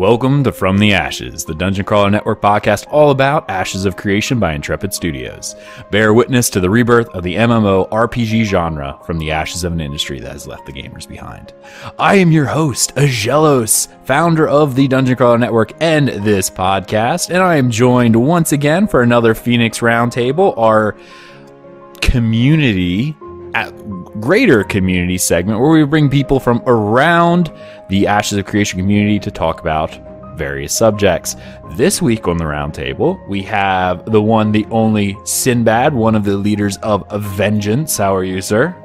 Welcome to From the Ashes, the Dungeon Crawler Network podcast all about Ashes of Creation by Intrepid Studios. Bear witness to the rebirth of the MMORPG genre from the ashes of an industry that has left the gamers behind. I am your host, Aggelos, founder of the Dungeon Crawler Network and this podcast, and I am joined once again for another Phoenix Roundtable, our greater community segment where we bring people from around the Ashes of Creation community to talk about various subjects. This week on the roundtable, we have the one, the only Sinbad, one of the leaders of Vengeance. How are you, sir?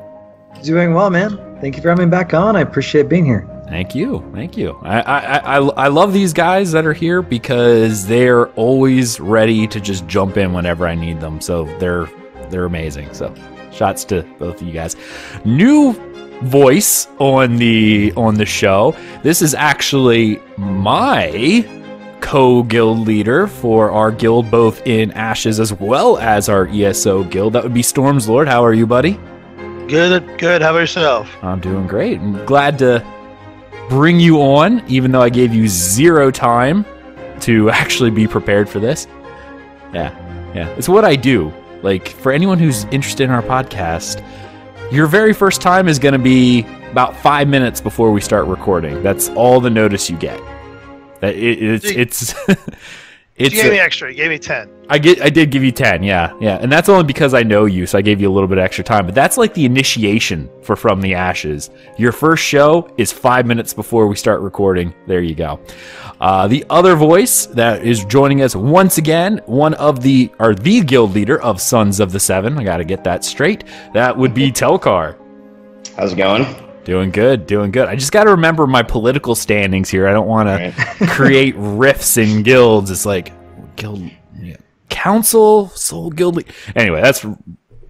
Doing well, man. Thank you for having me back on. I appreciate being here. Thank you. Thank you. I love these guys that are here because they're always ready to just jump in whenever I need them. So they're amazing. So shots to both of you guys. New voice on the show. This is actually my co-guild leader for our guild, both in Ashes as well as our ESO guild. That would be Stormzlord. How are you, buddy? Good. How about yourself? I'm doing great. I'm glad to bring you on, even though I gave you zero time to actually be prepared for this. Yeah. It's what I do. Like, for anyone who's interested in our podcast, your very first time is going to be about 5 minutes before we start recording. That's all the notice you get. It's you gave me extra. You gave me 10. I did give you 10, yeah. And that's only because I know you, so I gave you a little bit extra time. But that's like the initiation for From the Ashes. Your first show is 5 minutes before we start recording. There you go. The other voice that is joining us once again, the guild leader of Sons of the Seven. I got to get that straight. That would be Telchar. How's it going? Doing good. I just got to remember my political standings here. I don't want to create rifts in guilds. It's like guild council, soul guild. Anyway,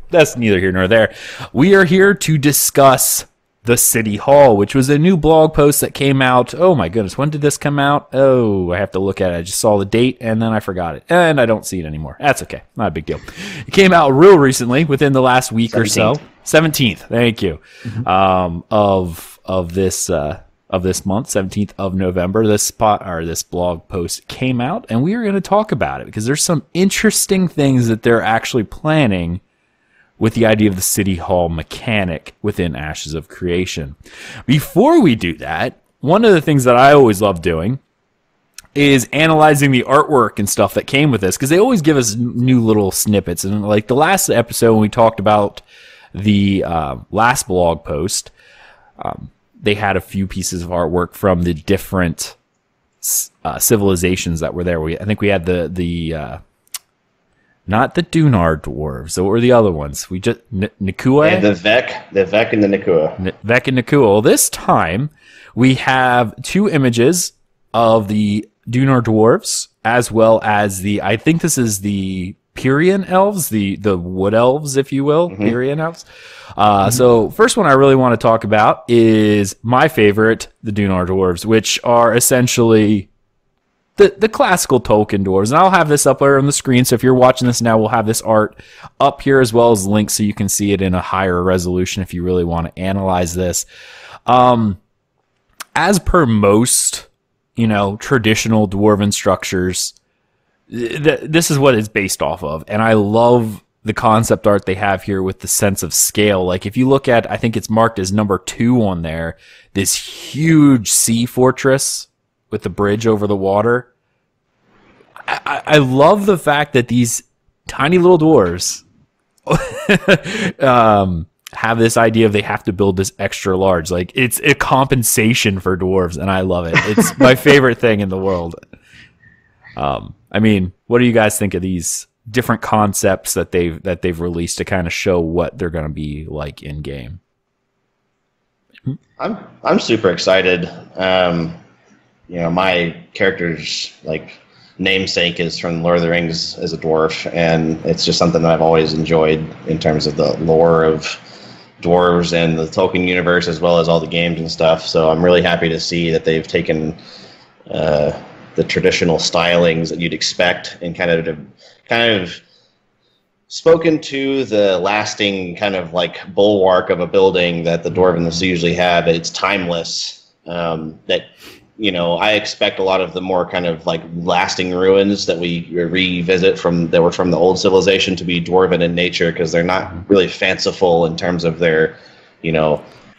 that's neither here nor there. We are here to discuss the City Hall, which was a new blog post that came out. Oh my goodness, when did this come out? Oh, I have to look at it. I just saw the date and then I forgot it. And I don't see it anymore. That's okay. Not a big deal. It came out real recently, within the last week 17th. Or so. 17th. Thank you. Of this month, 17th of November, this blog post came out, and we are going to talk about it because there's some interesting things that they're actually planning with the idea of the City Hall mechanic within Ashes of Creation. Before we do that, one of the things that I always love doing is analyzing the artwork and stuff that came with this, because they always give us new little snippets. And like the last episode when we talked about the last blog post, they had a few pieces of artwork from the different civilizations that were there. I think we had the not the Dunar dwarves. What were the other ones? We just Nikua? Yeah, the Vec and the Nikua. Vec and Nikua. Well, this time we have two images of the Dunar dwarves, as well as I think this is the Pyrian elves, the wood elves, if you will, Pyrian elves. So first one I really want to talk about is my favorite, the Dunar dwarves, which are essentially the classical Tolkien dwarves. And I'll have this up there on the screen, so if you're watching this now, we'll have this art up here as well as links so you can see it in a higher resolution if you really want to analyze this. As per most, traditional dwarven structures, this is what it's based off of. And I love the concept art they have here with the sense of scale. Like if you look at, I think it's marked as number 2 on there, this huge sea fortress with the bridge over the water. I love the fact that these tiny little dwarves have this idea of they have to build this extra large. Like it's a compensation for dwarves, and I love it. It's my favorite thing in the world. I mean, what do you guys think of these different concepts that they've released to kind of show what they're going to be like in game? I'm super excited. My character's namesake is from Lord of the Rings as a dwarf, and it's just something that I've always enjoyed in terms of the lore of dwarves and the Tolkien universe, as well as all the games and stuff. So I'm really happy to see that they've taken the traditional stylings that you'd expect and kind of spoken to the lasting kind of bulwark of a building that the Dwarvens usually have. It's timeless. That I expect a lot of the more kind of like lasting ruins that we revisit that were from the old civilization to be dwarven in nature, because they're not really fanciful in terms of their,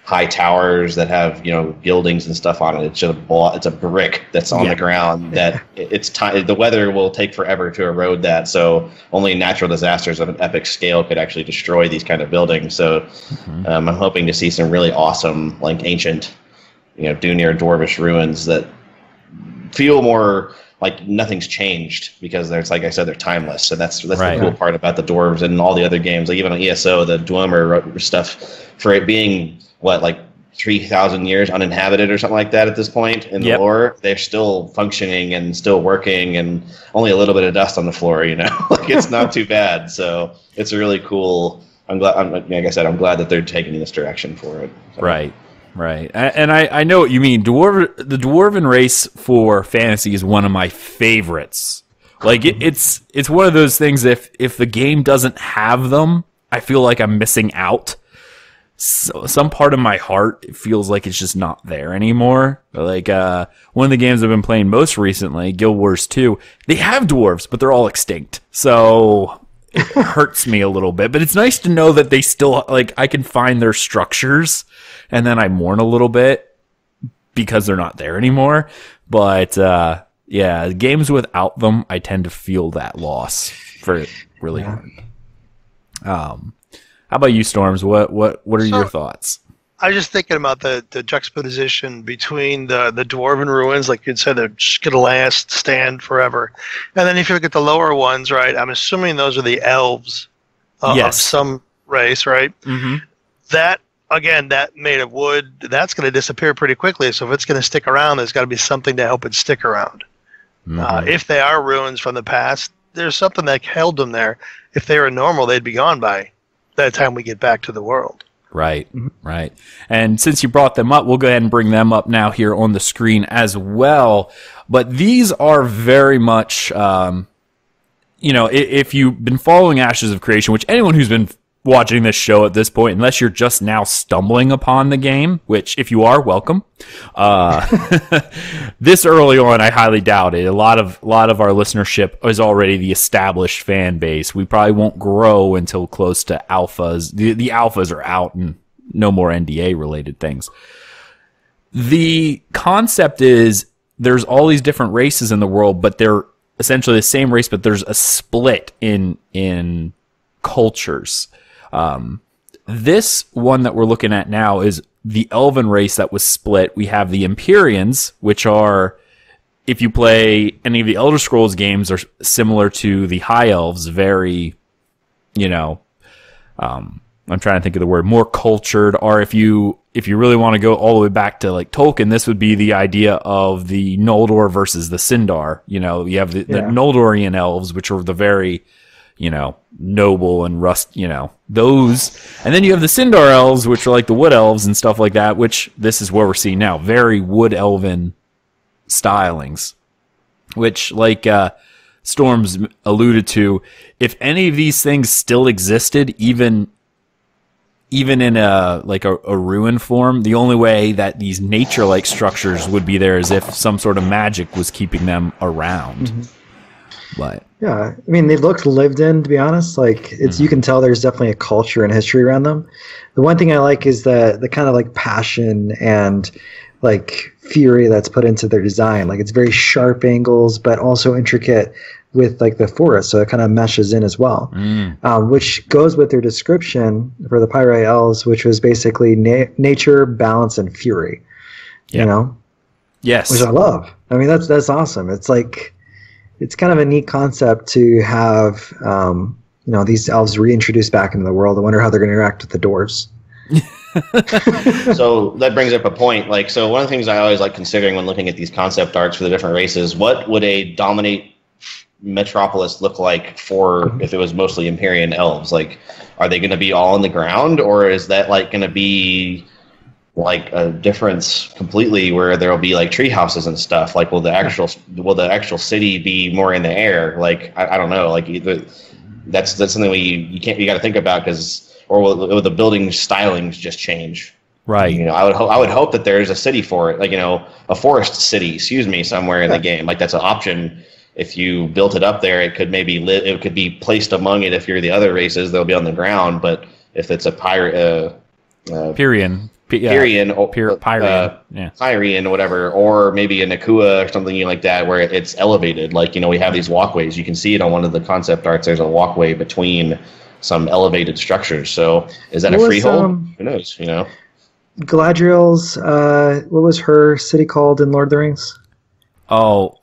high towers that have gildings and stuff on it. It's just it's a brick that's on the ground that the weather will take forever to erode that. So only natural disasters of an epic scale could actually destroy these kind of buildings. So I'm hoping to see some really awesome, like ancient, Dunir dwarvish ruins that feel more like nothing's changed, because there's, like I said, they're timeless. So that's the cool part about the dwarves and all the other games. Like even on ESO, the Dwemer stuff, for it being like 3,000 years uninhabited or something like that at this point in the lore, they're still functioning and still working, and only a little bit of dust on the floor. Like it's not too bad. So it's really cool. Like I said, I'm glad that they're taking this direction for it. So. Right. And I know what you mean. The dwarven race for fantasy is one of my favorites. Like it's one of those things. If the game doesn't have them, I feel like I'm missing out. So, some part of my heart feels like it's just not there anymore. Like one of the games I've been playing most recently, Guild Wars 2, they have dwarves, but they're all extinct. So it hurts me a little bit. But it's nice to know that they still, like, I can find their structures, and then I mourn a little bit because they're not there anymore. But yeah, games without them, I tend to feel that loss for really hard. How about you, Storms? What are your thoughts? I was just thinking about the juxtaposition between the dwarven ruins, like you said, they're just going to last, stand forever. And then if you look at the lower ones, right, I'm assuming those are the elves of some race, right? Mm-hmm. That, again, that made of wood, that's going to disappear pretty quickly. So if it's going to stick around, there's got to be something to help it stick around. Mm-hmm. If they are ruins from the past, there's something that held them there. If they were normal, they'd be gone by that time we get back to the world. Right. And since you brought them up, we'll go ahead and bring them up now here on the screen as well. But these are very much, if you've been following Ashes of Creation, which anyone who's been watching this show at this point, unless you're just now stumbling upon the game, which if you are, welcome. This early on, I highly doubt it. A lot of our listenership is already the established fan base. We probably won't grow until close to alphas. The alphas are out and no more NDA related things. The concept is there's all these different races in the world, but they're essentially the same race, but there's a split in cultures. This one that we're looking at now is the elven race that was split. We have the Empyreans, which are, if you play any of the Elder Scrolls games, are similar to the High Elves, very, I'm trying to think of the word, more cultured. Or if you really want to go all the way back to like Tolkien, this would be the idea of the Noldor versus the Sindar. You have the Noldorian elves, which are the very, noble and those. And then you have the Sindar elves, which are like the wood elves and stuff like that, which this is what we're seeing now. Very wood elven stylings, which, like Storms alluded to, if any of these things still existed, even in a ruin form, the only way that these nature-like structures would be there is if some sort of magic was keeping them around. Mm-hmm. But yeah, I mean, they look lived in, to be honest. Like it's, you can tell there's definitely a culture and history around them. The one thing I like is the kind of like passion and like fury that's put into their design. Like it's very sharp angles, but also intricate with like the forest, so it kind of meshes in as well. Which goes with their description for the Pyrite Elves, which was basically nature, balance, and fury. Yes, which I love. I mean, that's awesome. It's like, it's kind of a neat concept to have, these elves reintroduced back into the world. I wonder how they're going to interact with the dwarves. So that brings up a point. Like, so one of the things I always like considering when looking at these concept arts for the different races, what would a dominate metropolis look like for if it was mostly Empyrean elves? Like, are they going to be all on the ground, or is that like going to be like a difference completely where there'll be like tree houses and stuff? Like, will the actual city be more in the air? Like, I don't know. Like, that's something you got to think about, or will the building stylings just change? Right. You know, I would hope that there's a city for it, like, you know, a forest city, excuse me, somewhere in the game. Like, that's an option. If you built it up there, it could maybe it could be placed among it. If you're the other races, they'll be on the ground. But if it's a Pyrian, Pyrian, Pyrian, or whatever, or maybe a Nakua or something like that, where it's elevated. Like, you know, we have these walkways. You can see it on one of the concept arts. There's a walkway between some elevated structures. So is that a freehold? Who knows? You know, Galadriel's. What was her city called in Lord of the Rings? Oh,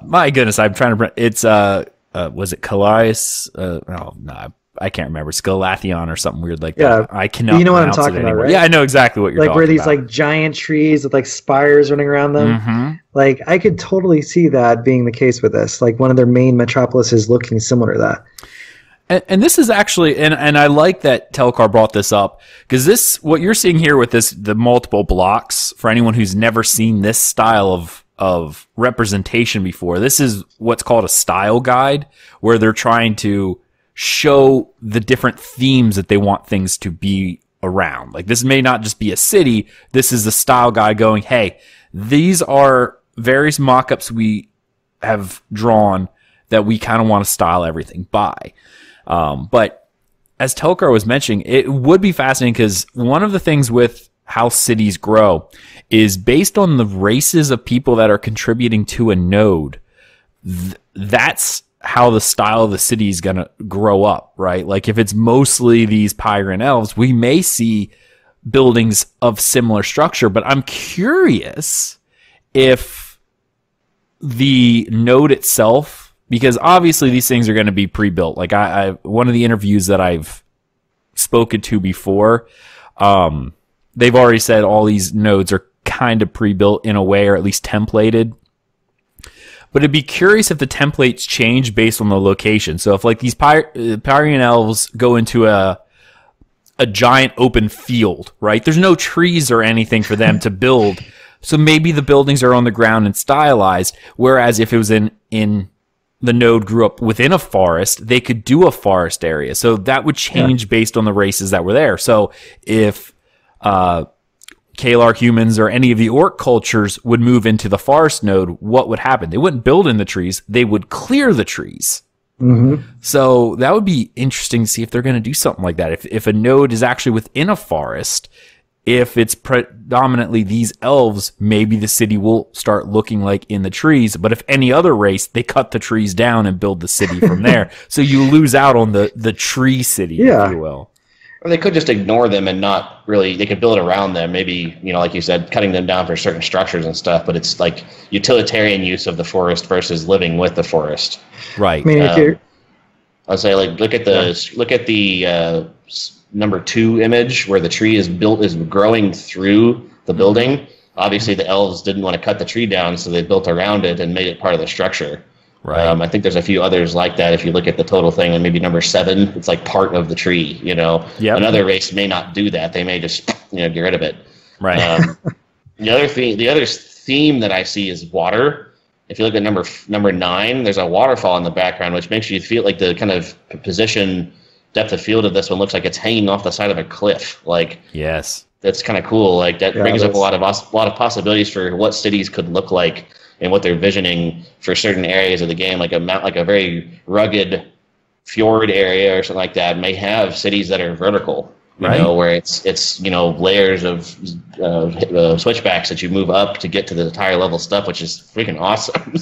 my goodness, I'm trying to. It's was it Calais? Oh no, I can't remember. Scalathion or something weird like that. I cannot. You know what I'm talking about, right? Yeah, I know exactly what you're talking about. Like where these like giant trees with like spires running around them. Mm-hmm. Like I could totally see that being the case with this. Like one of their main metropolises looking similar to that. And this is actually, and I like that Telchar brought this up, because this, what you're seeing here with this, the multiple blocks, for anyone who's never seen this style of representation before, this is what's called a style guide, where they're trying to show the different themes that they want things to be around. Like, this may not just be a city, this is the style guide going, hey, these are various mock-ups we have drawn that we kind of want to style everything by. But as Telchar was mentioning, it would be fascinating, because one of the things with how cities grow is based on the races of people that are contributing to a node. That's how the style of the city is going to grow up, right? Like if it's mostly these Pyrian elves, we may see buildings of similar structure, but I'm curious if the node itself, because obviously these things are going to be pre-built. Like I one of the interviews that I've spoken to before, they've already said all these nodes are kind of pre-built in a way, or at least templated. But it'd be curious if the templates change based on the location. So if like these Pyrian elves go into a giant open field, right? There's no trees or anything for them to build. So maybe the buildings are on the ground and stylized. Whereas if it was in the node grew up within a forest, they could do a forest area. So that would change based on the races that were there. So if Kalar humans or any of the orc cultures would move into the forest node, what would happen? They wouldn't build in the trees. They would clear the trees. Mm-hmm. So that would be interesting to see if they're going to do something like that. If a node is actually within a forest, if it's predominantly these elves, maybe the city will start looking like in the trees. But if any other race, they cut the trees down and build the city from there. So you lose out on the tree city, if you will. Or they could just ignore them and not really, they could build around them. Maybe, you know, like you said, cutting them down for certain structures and stuff, but it's like utilitarian use of the forest versus living with the forest. Right. I mean, if you're... I'd say, like, look at the number 2 image where the tree is growing through the building. Obviously, the elves didn't want to cut the tree down, so they built around it and made it part of the structure. Right. I think there's a few others like that. If you look at the total thing, and maybe number 7, it's like part of the tree. You know, Another race may not do that. They may just get rid of it. Right. The other theme that I see is water. If you look at number 9, there's a waterfall in the background, which makes you feel like the kind of position, depth of field of this one looks like it's hanging off the side of a cliff. Like, yes, that's kind of cool. Like that brings up a lot of possibilities for what cities could look like and what they're visioning for certain areas of the game, like a very rugged fjord area or something like that may have cities that are vertical, you know, where it's layers of switchbacks that you move up to get to the higher level stuff, which is freaking awesome.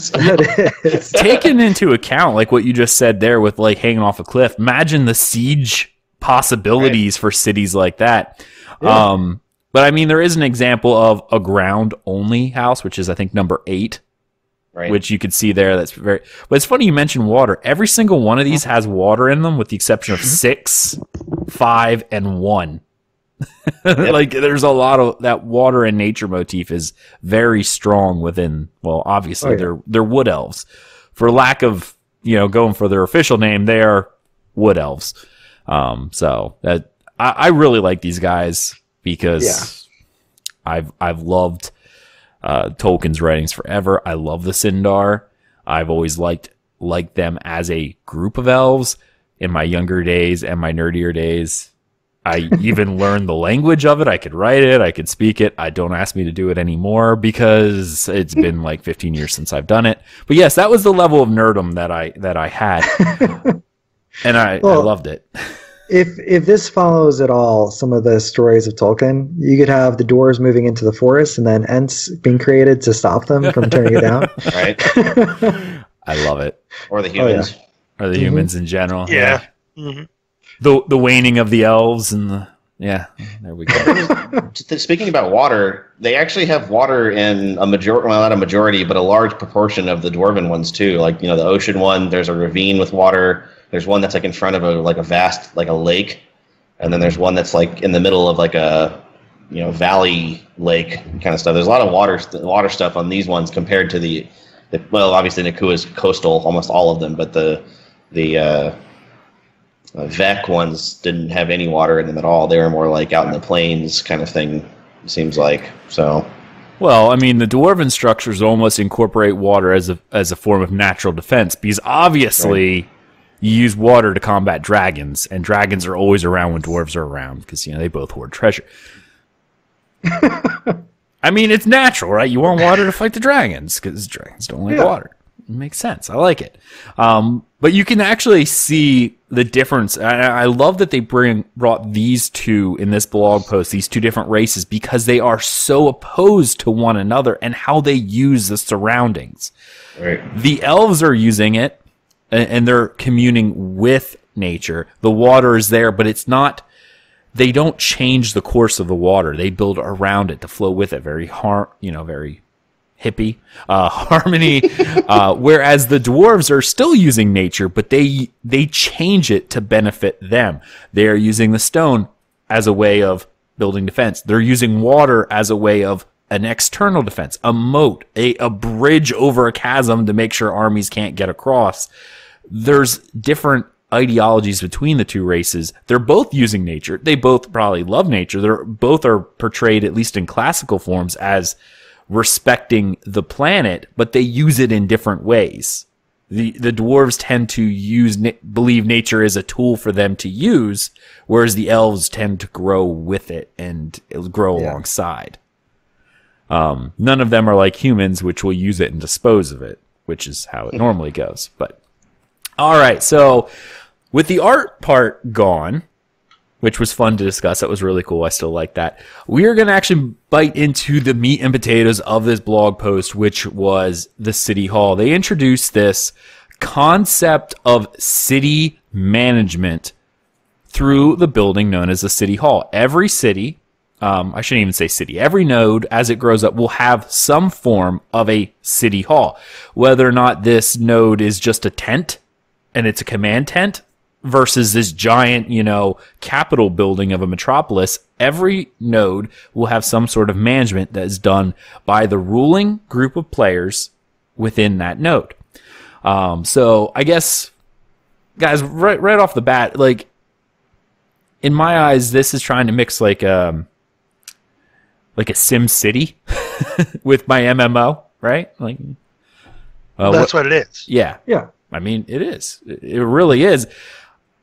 Taken into account, like what you just said there with like hanging off a cliff, imagine the siege possibilities for cities like that. Yeah. But I mean, there is an example of a ground only house, which is I think number 8. Right. Which you could see there. That's very. But it's funny you mentioned water. Every single one of these has water in them, with the exception of 6, 5, and 1. Like there's a lot of that water and nature motif is very strong within. Well, obviously they're wood elves. For lack of going for their official name, they are wood elves. So that I really like these guys because I've loved Tolkien's writings forever. I love the Sindar. I've always liked them as a group of elves in my younger days and my nerdier days. I even learned the language of it. I could write it. I could speak it. I don't ask me to do it anymore because it's been like 15 years since I've done it. But yes, that was the level of nerdom that I had, and I loved it. If this follows at all some of the stories of Tolkien, you could have the dwarves moving into the forest and then Ents being created to stop them from turning it down. Right. I love it. Or the humans. Or the humans in general. Yeah. Mm-hmm. The waning of the elves and there we go. Speaking about water, they actually have water in a majority, well, not a majority, but a large proportion of the dwarven ones too. Like, the ocean one, there's a ravine with water. There's one that's like in front of a vast, like a lake. And then there's one that's like in the middle of like a, valley lake kind of stuff. There's a lot of water stuff on these ones compared to the well, obviously Nakua is coastal, almost all of them, but the Vec ones didn't have any water in them at all. They were more like out in the plains kind of thing, it seems like. So, well, I mean, the dwarven structures almost incorporate water as a form of natural defense because obviously you use water to combat dragons, and dragons are always around when dwarves are around because they both hoard treasure. I mean, it's natural, right? You want water to fight the dragons because dragons don't like water. It makes sense. I like it. But you can actually see the difference. I love that they brought these two in this blog post, these two different races, because they are so opposed to one another and how they use the surroundings. Right. The elves are using it, and they're communing with nature. The water is there, but it's not... They don't change the course of the water. They build around it to flow with it. Very very hippie harmony. Whereas the dwarves are still using nature, but they change it to benefit them. They are using the stone as a way of building defense. They're using water as a way of an external defense, a moat, a bridge over a chasm to make sure armies can't get across. There's different ideologies between the two races. They're both using nature. They both probably love nature. Both are portrayed, at least in classical forms, as respecting the planet, but they use it in different ways. The dwarves tend to believe nature is a tool for them to use, whereas the elves tend to grow with it and grow alongside. None of them are like humans, which will use it and dispose of it, which is how it normally goes. But all right, so with the art part gone, which was fun to discuss, that was really cool. I still like that. We are going to actually bite into the meat and potatoes of this blog post, which was the city hall. They introduced this concept of city management through the building known as the city hall. Every city, I shouldn't even say city, every node as it grows up will have some form of a city hall. Whether or not this node is just a tent and it's a command tent versus this giant, capitol building of a metropolis, every node will have some sort of management that is done by the ruling group of players within that node. So I guess, guys, right off the bat, like, in my eyes, this is trying to mix like a Sim City with my MMO, right? Like, that's what it is. Yeah. Yeah. I mean, it is. It really is.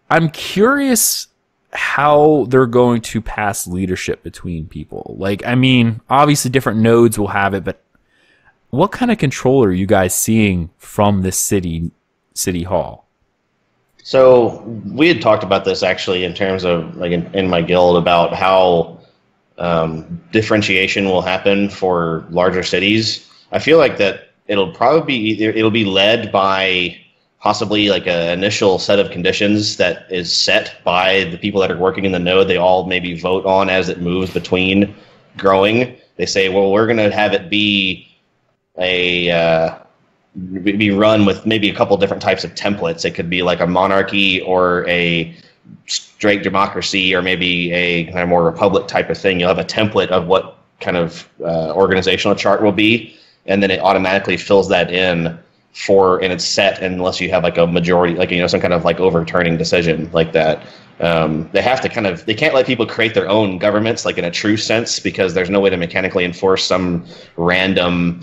I'm curious how they're going to pass leadership between people. Like, I mean, obviously different nodes will have it, but what kind of control are you guys seeing from this city hall? So we had talked about this actually in terms of like in my guild about how differentiation will happen for larger cities. I feel like that it'll be led by possibly like an initial set of conditions that is set by the people that are working in the node. They all maybe vote on as it moves between growing. They say, well, we're going to have it be be run with maybe a couple different types of templates. It could be like a monarchy or a straight democracy or maybe a kind of more republic type of thing. You'll have a template of what kind of organizational chart will be, and then it automatically fills that in and it's set unless you have like a majority, like, some kind of like overturning decision like that. They have to they can't let people create their own governments like in a true sense, because there's no way to mechanically enforce some random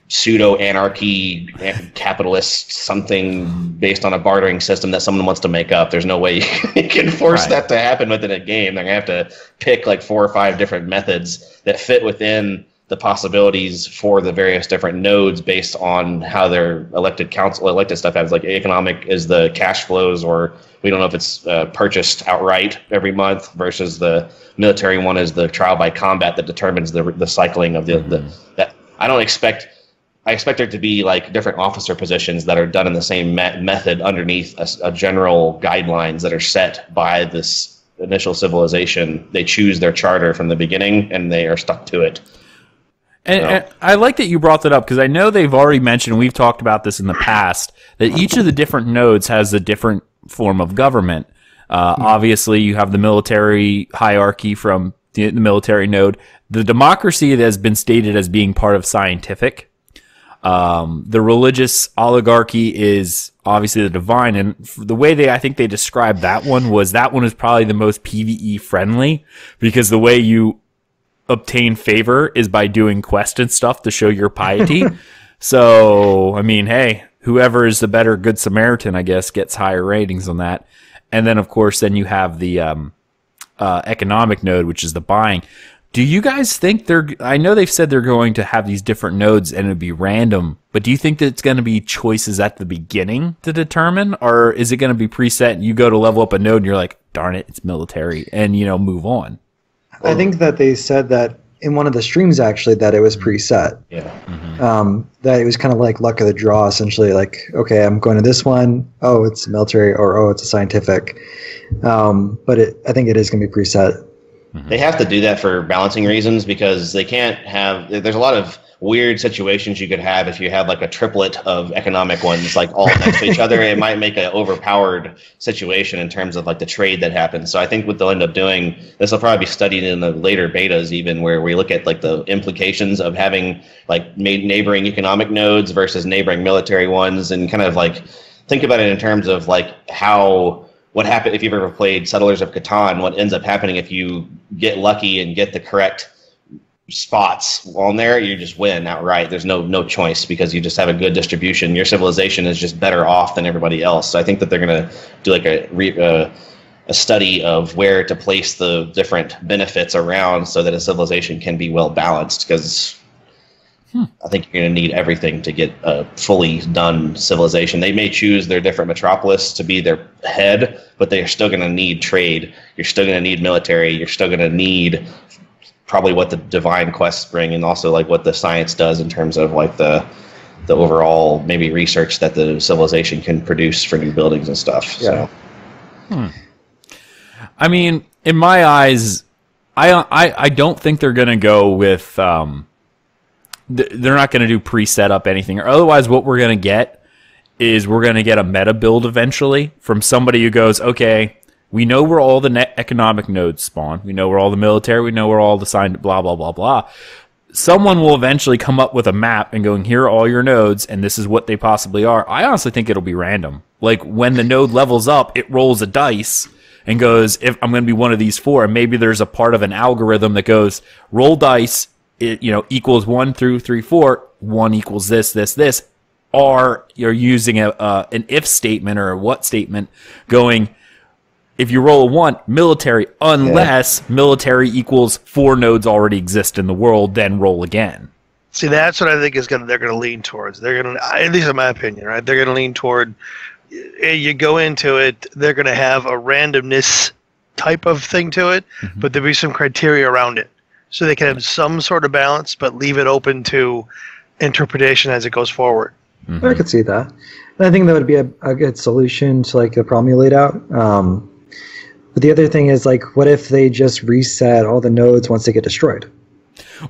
pseudo anarchy capitalist something based on a bartering system that someone wants to make up. There's no way you can force that to happen within a game. They're gonna have to pick like 4 or 5 different methods that fit within the possibilities for the various different nodes based on how their elected stuff has. Like economic is the cash flows, or we don't know if it's purchased outright every month, versus the military one is the trial by combat that determines the cycling of that. I expect there to be like different officer positions that are done in the same method underneath a general guidelines that are set by this initial civilization. They choose their charter from the beginning and they are stuck to it. And I like that you brought that up, because I know they've already mentioned, we've talked about this in the past, that each of the different nodes has a different form of government. Obviously, you have the military hierarchy from the military node. The democracy that has been stated as being part of scientific. The religious oligarchy is obviously the divine, and the way I think they described that one was probably the most PvE friendly, because the way you obtain favor is by doing quest and stuff to show your piety. So, I mean, hey, whoever is the better Good Samaritan, I guess, gets higher ratings on that. And then, of course, then you have the economic node, which is the buying. Do you guys think I know they've said they're going to have these different nodes and it'll be random, but do you think that it's going to be choices at the beginning to determine, or is it going to be preset and you go to level up a node and you're like, darn it, it's military, and, move on? I think that they said that in one of the streams, actually, that it was preset. Yeah. Mm-hmm. That it was kind of like luck of the draw, essentially. Like, okay, I'm going to this one. Oh, it's military, or oh, it's a scientific. But I think it is going to be preset. They have to do that for balancing reasons, because they can't have. There's a lot of weird situations you could have if you have like a triplet of economic ones like all next to each other. It might make an overpowered situation in terms of like the trade that happens. So I think what they'll end up doing, this will probably be studied in the later betas, even, where we look at like the implications of having like neighboring economic nodes versus neighboring military ones, and kind of like think about it in terms of like what happened if you've ever played Settlers of Catan. What ends up happening if you get lucky and get the correct spots on there, you just win outright. There's no choice, because you just have a good distribution. Your civilization is just better off than everybody else. So I think that they're going to do like a study of where to place the different benefits around so that a civilization can be well balanced, because I think you're going to need everything to get a fully done civilization. They may choose their different metropolis to be their head, but they're still going to need trade. You're still going to need military. You're still going to need probably what the divine quests bring, and also like what the science does in terms of like the overall maybe research that the civilization can produce for new buildings and stuff. Yeah. So. I mean, in my eyes, I don't think they're going to go with they're not going to do pre-set up anything, or otherwise what we're going to get is we're going to get a meta build eventually from somebody who goes, okay, we know where all the economic nodes spawn. We know where all the military. We know where all the signed blah, blah, blah, blah. Someone will eventually come up with a map and going, here are all your nodes, and this is what they possibly are. I honestly think it'll be random. Like, when the node levels up, it rolls a dice and goes, if I'm going to be one of these 4, and maybe there's a part of an algorithm that goes, roll dice, it equals 1 through 3, 4, 1 equals this, or you're using an if statement or a what statement going, if you roll a 1, military, unless military equals 4 nodes already exist in the world, then roll again. See, that's what I think they're going to lean towards. They're going to, at least in my opinion, right? They're going to lean toward, you go into it, they're going to have a randomness type of thing to it, but there'll be some criteria around it. So they can have some sort of balance, but leave it open to interpretation as it goes forward. I could see that. And I think that would be a good solution to like the problem you laid out. But the other thing is, like, what if they just reset all the nodes once they get destroyed?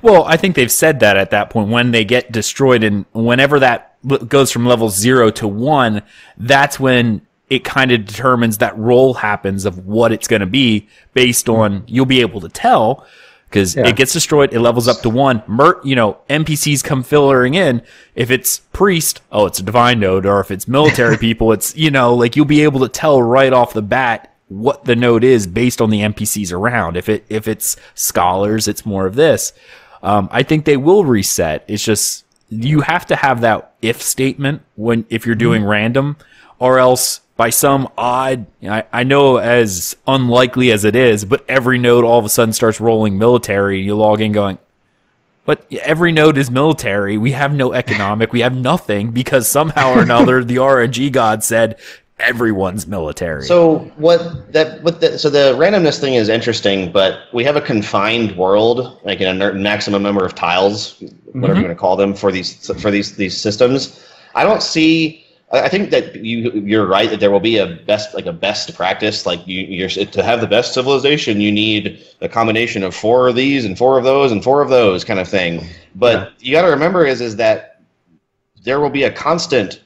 Well, I think they've said that at that point, when they get destroyed, and whenever that goes from level 0 to 1, that's when it kind of determines that roll happens of what it's going to be based on, you'll be able to tell, because it gets destroyed, it levels up to 1. NPCs come filtering in. If it's priest, oh, it's a divine node, or if it's military people, it's, like, you'll be able to tell right off the bat what the node is based on the NPCs around. If it's scholars, it's more of this. I think they will reset. It's just, you have to have that if statement if you're doing random, or else by some odd, I know as unlikely as it is, but every node all of a sudden starts rolling military. You log in going, but every node is military. We have no economic. We have nothing because somehow or another the RNG god said everyone's military. So so the randomness thing is interesting, but we have a confined world, like in a maximum number of tiles, whatever you want to call them, for these systems. I don't see. I think that you're right that there will be a best practice. Like you're to have the best civilization, you need a combination of 4 of these and 4 of those and 4 of those kind of thing. But you got to remember is that there will be a constant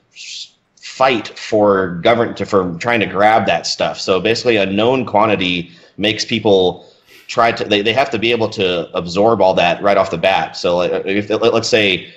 fight for trying to grab that stuff. So basically, a known quantity makes people try to. They have to be able to absorb all that right off the bat. So let's say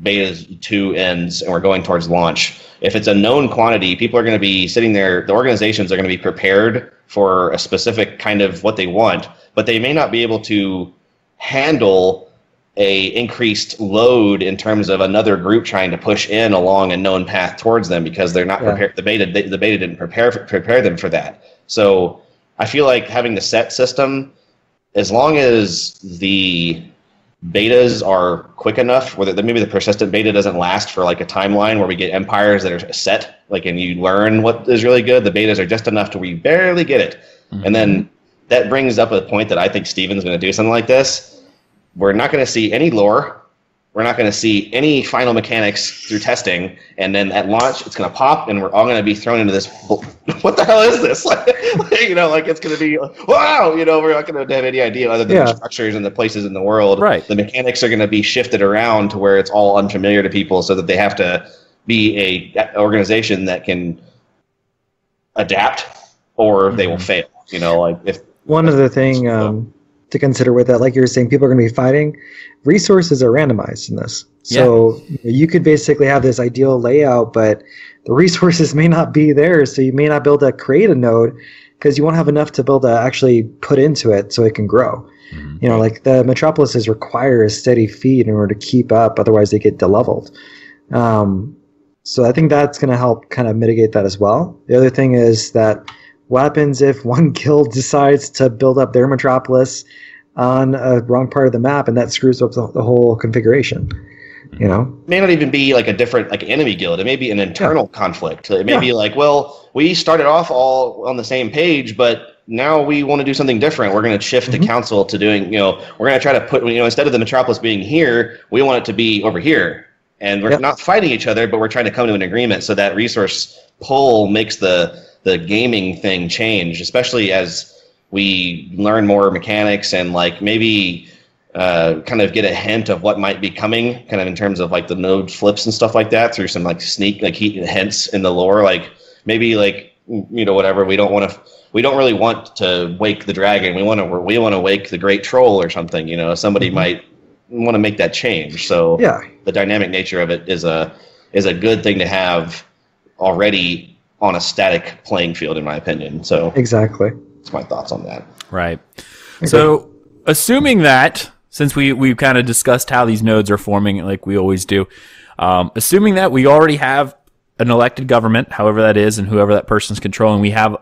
beta 2 ends and we're going towards launch. If it's a known quantity, people are going to be sitting there. The organizations are going to be prepared for a specific kind of what they want, but they may not be able to handle a increased load in terms of another group trying to push in along a known path towards them because they're not prepared. The beta didn't prepare them for that. So I feel like having the set system, as long as the betas are quick enough, where maybe the persistent beta doesn't last for like a timeline where we get empires that are set, like, and you learn what is really good. The betas are just enough to where you barely get it. And then that brings up a point that I think Steven's going to do something like this. We're not going to see any lore. We're not going to see any final mechanics through testing. And then at launch, it's going to pop, and we're all going to be thrown into this. What the hell is this? Like it's going to be, wow, we're not going to have any idea other than the structures and the places in the world. Right. The mechanics are going to be shifted around to where it's all unfamiliar to people so that they have to be a organization that can adapt or they will fail. One other thing to consider with that, like you were saying, people are going to be fighting. Resources are randomized in this. So you could basically have this ideal layout, but the resources may not be there, so you may not be able to create a node because you won't have enough to be able to actually put into it so it can grow. Like the metropolises require a steady feed in order to keep up, otherwise they get deleveled. So I think that's going to help kind of mitigate that as well. The other thing is that what happens if one guild decides to build up their metropolis on a wrong part of the map, and that screws up the whole configuration? It may not even be like a different enemy guild. It may be an internal conflict. It may be like, well, we started off all on the same page, but now we want to do something different. We're going to shift the council to doing, we're going to try to put, instead of the metropolis being here, we want it to be over here. And we're not fighting each other, but we're trying to come to an agreement. So that resource pull makes the gaming thing change, especially as we learn more mechanics and maybe kind of get a hint of what might be coming, kind of in terms of the node flips and stuff like that through some sneak hints in the lore. Maybe whatever, we don't really want to wake the dragon. We want to wake the great troll or something. Somebody might want to make that change. So the dynamic nature of it is a good thing to have already on a static playing field, in my opinion. So exactly, that's my thoughts on that. Right. So assuming that, since we've kind of discussed how these nodes are forming, like we always do, assuming that we already have an elected government, however that is, and whoever that person's controlling, we have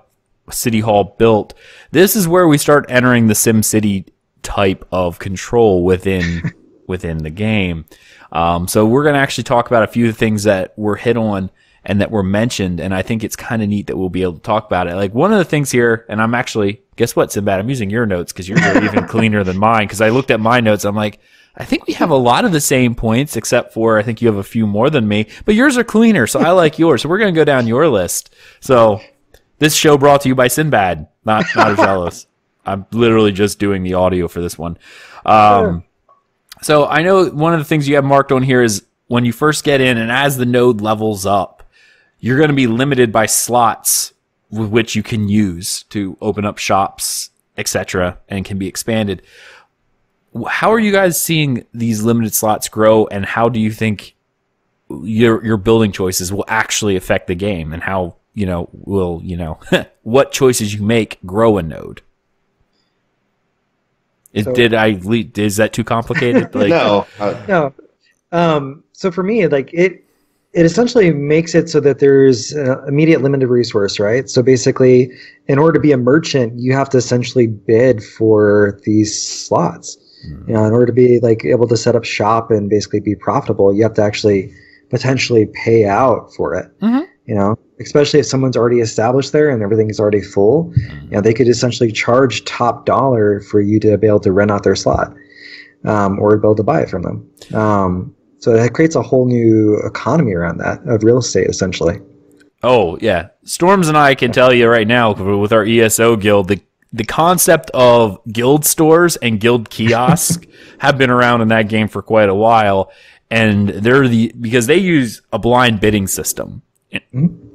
a city hall built. This is where we start entering the SimCity type of control within the game. So we're going to actually talk about a few things that were hit on and that were mentioned, and I think it's kind of neat that we'll be able to talk about it. One of the things here, and I'm actually, guess what, Sinbad? I'm using your notes because yours are even cleaner than mine, because I looked at my notes. I'm like, I think we have a lot of the same points, except for I think you have a few more than me, but yours are cleaner, so I like yours. So we're going to go down your list. So this show brought to you by Sinbad, not Aggelos. I'm literally just doing the audio for this one. So I know one of the things you have marked on here is when you first get in and as the node levels up, you're going to be limited by slots with which you can use to open up shops, etc., and can be expanded. How are you guys seeing these limited slots grow, and how do you think your building choices will actually affect the game, and how will what choices you make grow a node? Is that too complicated? No. So for me, like it essentially makes it so that there's immediate limited resource, right? So basically, in order to be a merchant, you have to essentially bid for these slots. You know, in order to be like able to set up shop and basically be profitable, you have to actually potentially pay out for it. You know, especially if someone's already established there and everything is already full, you know, they could essentially charge top dollar for you to be able to rent out their slot, or be able to buy it from them. So it creates a whole new economy around that of real estate, essentially. Oh, yeah. Storms and I can tell you right now, with our ESO guild, the concept of guild stores and guild kiosks have been around in that game for quite a while. And because they use a blind bidding system.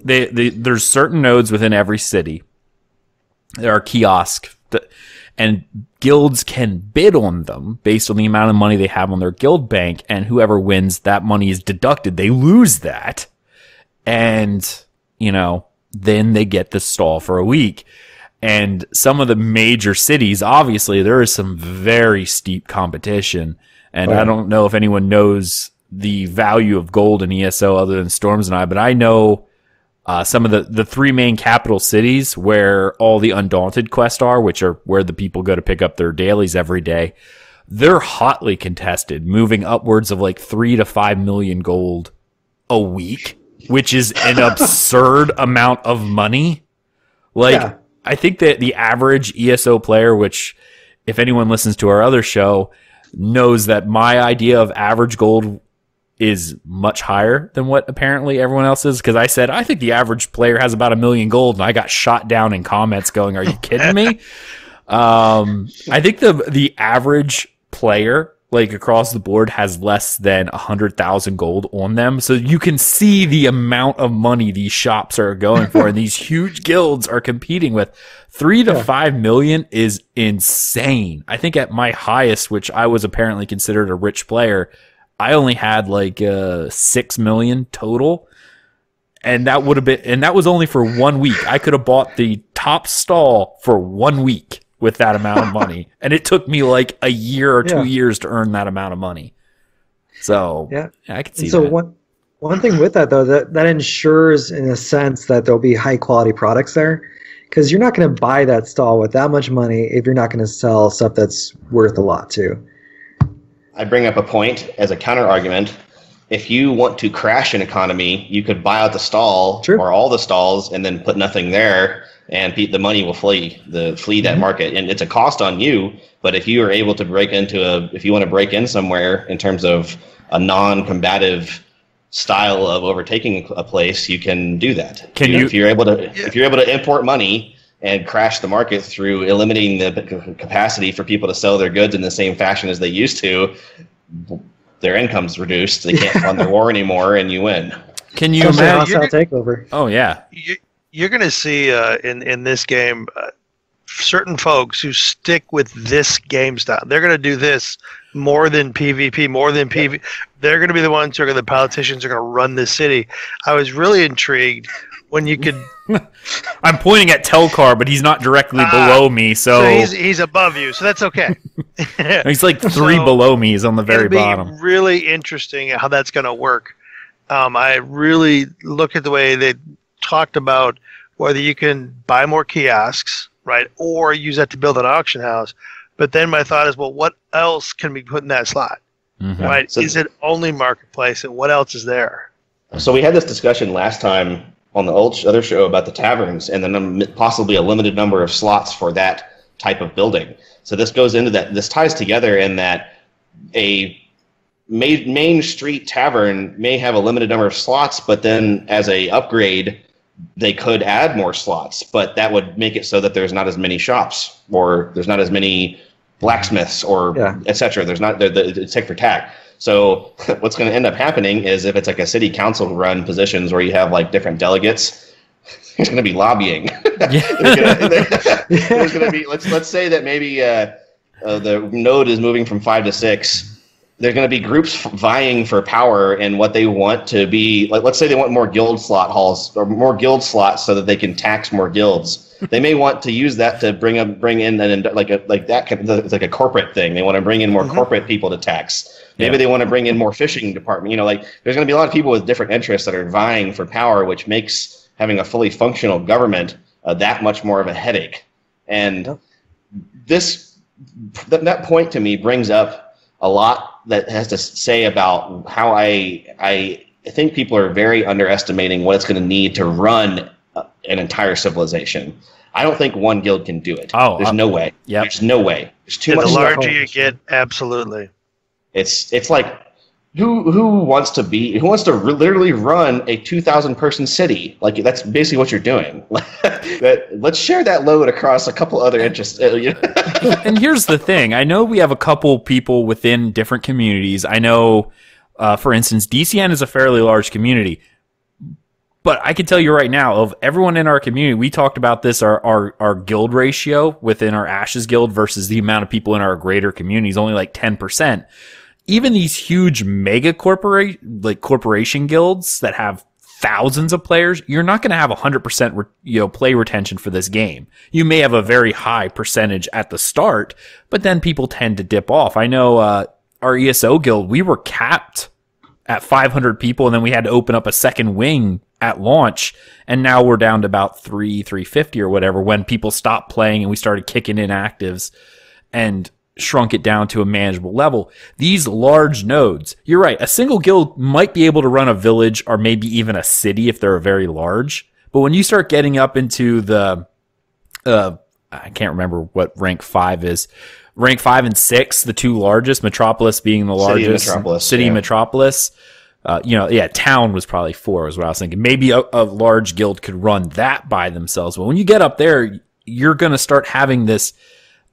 There's certain nodes within every city. There are kiosks, and guilds can bid on them based on the amount of money they have on their guild bank, and whoever wins, that money is deducted. They lose that, and you know, then they get the stall for a week. And some of the major cities, obviously, there is some very steep competition, and I don't know if anyone knows the value of gold in ESO other than Storms and I, but I know some of the three main capital cities where all the Undaunted quests are, which are where the people go to pick up their dailies every day. They're hotly contested, moving upwards of like 3 to 5 million gold a week, which is an absurd amount of money. Like, I think that the average ESO player, which if anyone listens to our other show, knows that my idea of average gold is much higher than what apparently everyone else is. Because I said, I think the average player has about 1 million gold, and I got shot down in comments going, are you kidding me? I think the average player, like across the board, has less than 100,000 gold on them. So you can see the amount of money these shops are going for, and these huge guilds are competing with. 3 to 5 million is insane. I think at my highest, which I was apparently considered a rich player, I only had like 6 million total, and that would have been, and that was only for 1 week. I could have bought the top stall for 1 week with that amount of money, and it took me like a year or 2 years to earn that amount of money. So I could see so that. One thing with that though, that ensures in a sense that there'll be high quality products there, because you're not going to buy that stall with that much money if you're not going to sell stuff that's worth a lot too. I bring up a point as a counter argument. If you want to crash an economy, you could buy out the stall or all the stalls and then put nothing there, and the money will flee that market. And it's a cost on you, but if you are able to if you want to break in somewhere in terms of a non-combative style of overtaking a place, you can do that. If you're able to import money and crash the market through eliminating the capacity for people to sell their goods in the same fashion as they used to, their income's reduced. They can't fund their war anymore, and you win. Can you imagine? Takeover. Oh yeah. You're going to see in this game certain folks who stick with this game style. They're going to do this more than PvP, more than PvP. They're going to be the ones who are the politicians who are going to run this city. I was really intrigued when you could. I'm pointing at Telchar, but he's not directly below me, so he's above you, so that's okay. He's like 3 below me. He's on the very bottom. It'll be really interesting how that's going to work. I really look at the way they talked about whether you can buy more kiosks, right, or use that to build an auction house. But then my thought is, well, what else can we put in that slot? Right? So, is it only marketplace, and what else is there? So we had this discussion last time on the other show about the taverns, and then possibly a limited number of slots for that type of building. So this goes into that. This ties together in that a main street tavern may have a limited number of slots, but then as a upgrade, they could add more slots, but that would make it so that there's not as many shops, or there's not as many blacksmiths, or etc. There's not the tick for tack. So what's going to end up happening is if it's like a city council run positions where you have like different delegates, there's going to be lobbying. There's going to be let's say that maybe the node is moving from 5 to 6. There's going to be groups vying for power and what they want to be. Like, let's say they want more guild slot halls or more guild slots so that they can tax more guilds. They may want to use that to bring in like a corporate thing. They want to bring in more corporate people to tax. Maybe they want to bring in more fishing department. You know, like there's going to be a lot of people with different interests that are vying for power, which makes having a fully functional government that much more of a headache. And that point to me brings up a lot that has to say about how I think people are very underestimating what it's going to need to run an entire civilization. I don't think one guild can do it. There's no way. Yep. There's no way. There's too much. The larger you get, absolutely. It's like who wants to literally run a 2,000 person city? Like that's basically what you're doing. Let's share that load across a couple other interests. And here's the thing. I know we have a couple people within different communities. I know, for instance, DCN is a fairly large community. But I can tell you right now, of everyone in our community, we talked about this, our guild ratio within our Ashes Guild versus the amount of people in our greater community is only like 10%. Even these huge mega corporation guilds that have thousands of players, you're not going to have 100% play retention for this game. You may have a very high percentage at the start, but then people tend to dip off. I know our ESO guild, we were capped at 500 people, and then we had to open up a second wing at launch, and now we're down to about 350 or whatever when people stopped playing and we started kicking in actives and shrunk it down to a manageable level. These large nodes, you're right, a single guild might be able to run a village or maybe even a city if they're very large, but when you start getting up into the I can't remember what rank 5 is. Rank 5 and 6, the two largest, Metropolis being the largest. City Metropolis. Town was probably 4 is what I was thinking. Maybe a large guild could run that by themselves. But when you get up there, you're going to start having this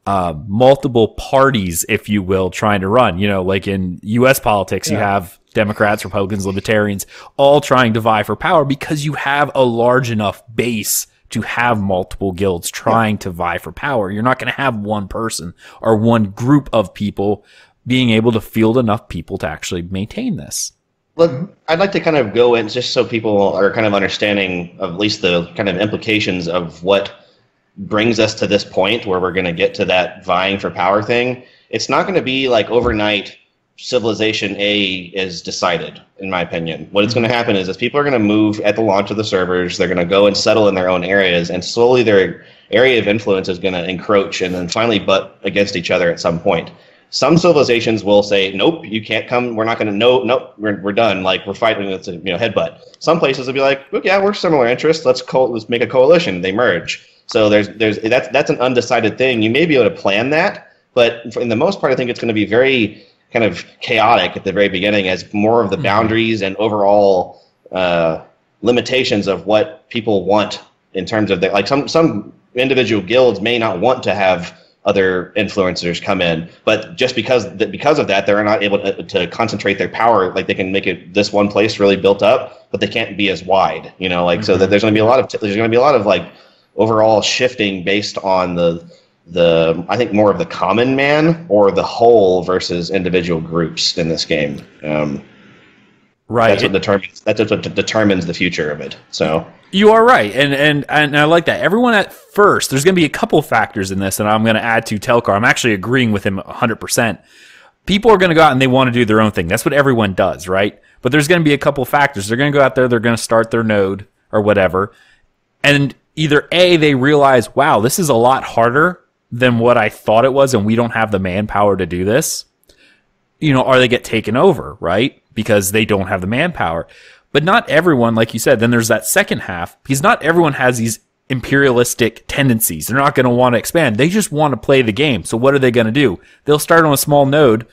multiple parties, if you will, trying to run. You know, like in U.S. politics, you have Democrats, Republicans, Libertarians, all trying to vie for power because you have a large enough base to have multiple guilds trying to vie for power. You're not going to have one person or one group of people being able to field enough people to actually maintain this. Well, I'd like to kind of go in just so people are kind of understanding of at least the kind of implications of what brings us to this point where we're going to get to that vying for power thing. It's not going to be like overnight Civilization A is decided, in my opinion. What is going to happen is people are going to move at the launch of the servers. They're going to go and settle in their own areas, and slowly their area of influence is going to encroach and then finally butt against each other at some point. Some civilizations will say, nope, you can't come. We're not going to, nope, we're done. Like, we're fighting with headbutt. Some places will be like, look, yeah, we're similar interests. Let's make a coalition. They merge. So that's an undecided thing. You may be able to plan that, but in the most part, I think it's going to be very kind of chaotic at the very beginning as more of the boundaries and overall limitations of what people want in terms of like some individual guilds may not want to have other influencers come in, but just because of that, they're not able to concentrate their power. Like they can make it this one place really built up, but they can't be as wide, so that there's going to be a lot of like overall shifting based on the I think more of the common man or the whole versus individual groups in this game. Right. That's what determines the future of it. So you are right, and I like that. Everyone at first, there's going to be a couple factors in this, and I'm going to add to Telchar. I'm actually agreeing with him 100%. People are going to go out and they want to do their own thing. That's what everyone does, right? But there's going to be a couple factors. They're going to go out there, they're going to start their node or whatever, and either A, they realize, wow, this is a lot harder than what I thought it was, and we don't have the manpower to do this, or they get taken over, right? Because they don't have the manpower. But not everyone, like you said, then there's that second half, because not everyone has these imperialistic tendencies. They're not going to want to expand. They just want to play the game. So what are they going to do? They'll start on a small node,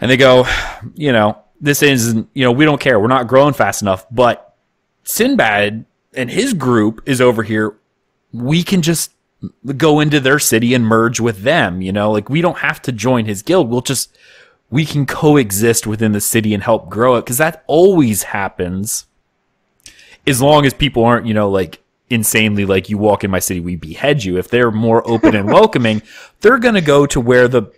and they go, this isn't, we don't care. We're not growing fast enough. But Sinbad and his group is over here. We can just go into their city and merge with them, like we don't have to join his guild. We can coexist within the city and help grow it, because that always happens as long as people aren't, like insanely like you walk in my city, we behead you. If they're more open and welcoming, they're going to go to where the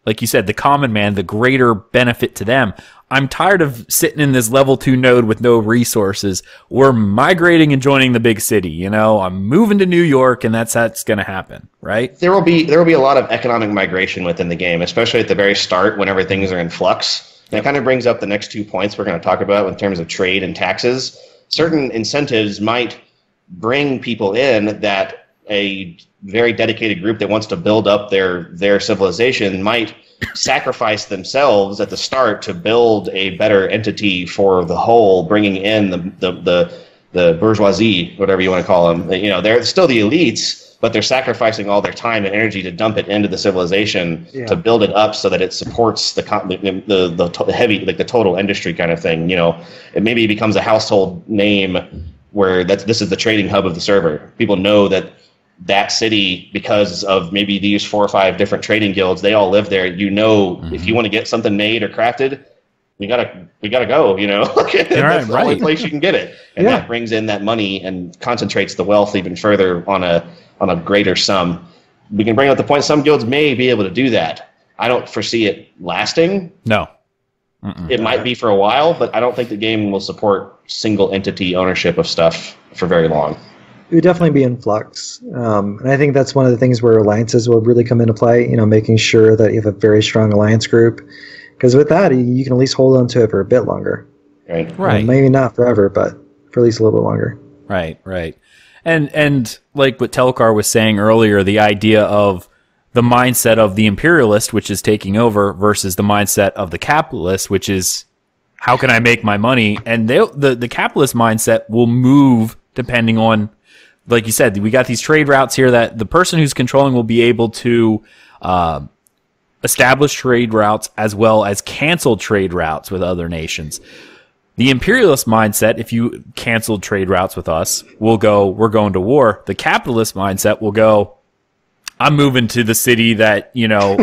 like you said, the common man, the greater benefit to them. I'm tired of sitting in this level 2 node with no resources. We're migrating and joining the big city. You know, I'm moving to New York, and that's going to happen, right? There will be a lot of economic migration within the game, especially at the very start whenever things are in flux. And it kind of brings up the next 2 points we're going to talk about in terms of trade and taxes. Certain incentives might bring people in that a very dedicated group that wants to build up their civilization might sacrifice themselves at the start to build a better entity for the whole, bringing in the bourgeoisie, whatever you want to call them. You know, they're still the elites, but they're sacrificing all their time and energy to dump it into the civilization to build it up so that it supports the heavy, like the total industry kind of thing. You know, it maybe becomes a household name where this is the trading hub of the server. People know that city because of maybe these 4 or 5 different trading guilds. They all live there. You know, if you want to get something made or crafted, we gotta go. You know, that's the only place you can get it, and that brings in that money and concentrates the wealth even further on a greater sum. We can bring up the point some guilds may be able to do that. I don't foresee it lasting. No. It might be for a while, but I don't think the game will support single entity ownership of stuff for very long. It would definitely be in flux. And I think that's one of the things where alliances will really come into play, you know, making sure that you have a very strong alliance group. Because with that, you can at least hold on to it for a bit longer. Right. Maybe not forever, but for at least a little bit longer. Right. And like what Telchar was saying earlier, the idea of the mindset of the imperialist, which is taking over, versus the mindset of the capitalist, which is how can I make my money? And the capitalist mindset will move depending on, like you said, we got these trade routes here that the person who's controlling will be able to establish trade routes as well as cancel trade routes with other nations. The imperialist mindset, if you canceled trade routes with us, will go, we're going to war. The capitalist mindset will go, I'm moving to the city that, you know,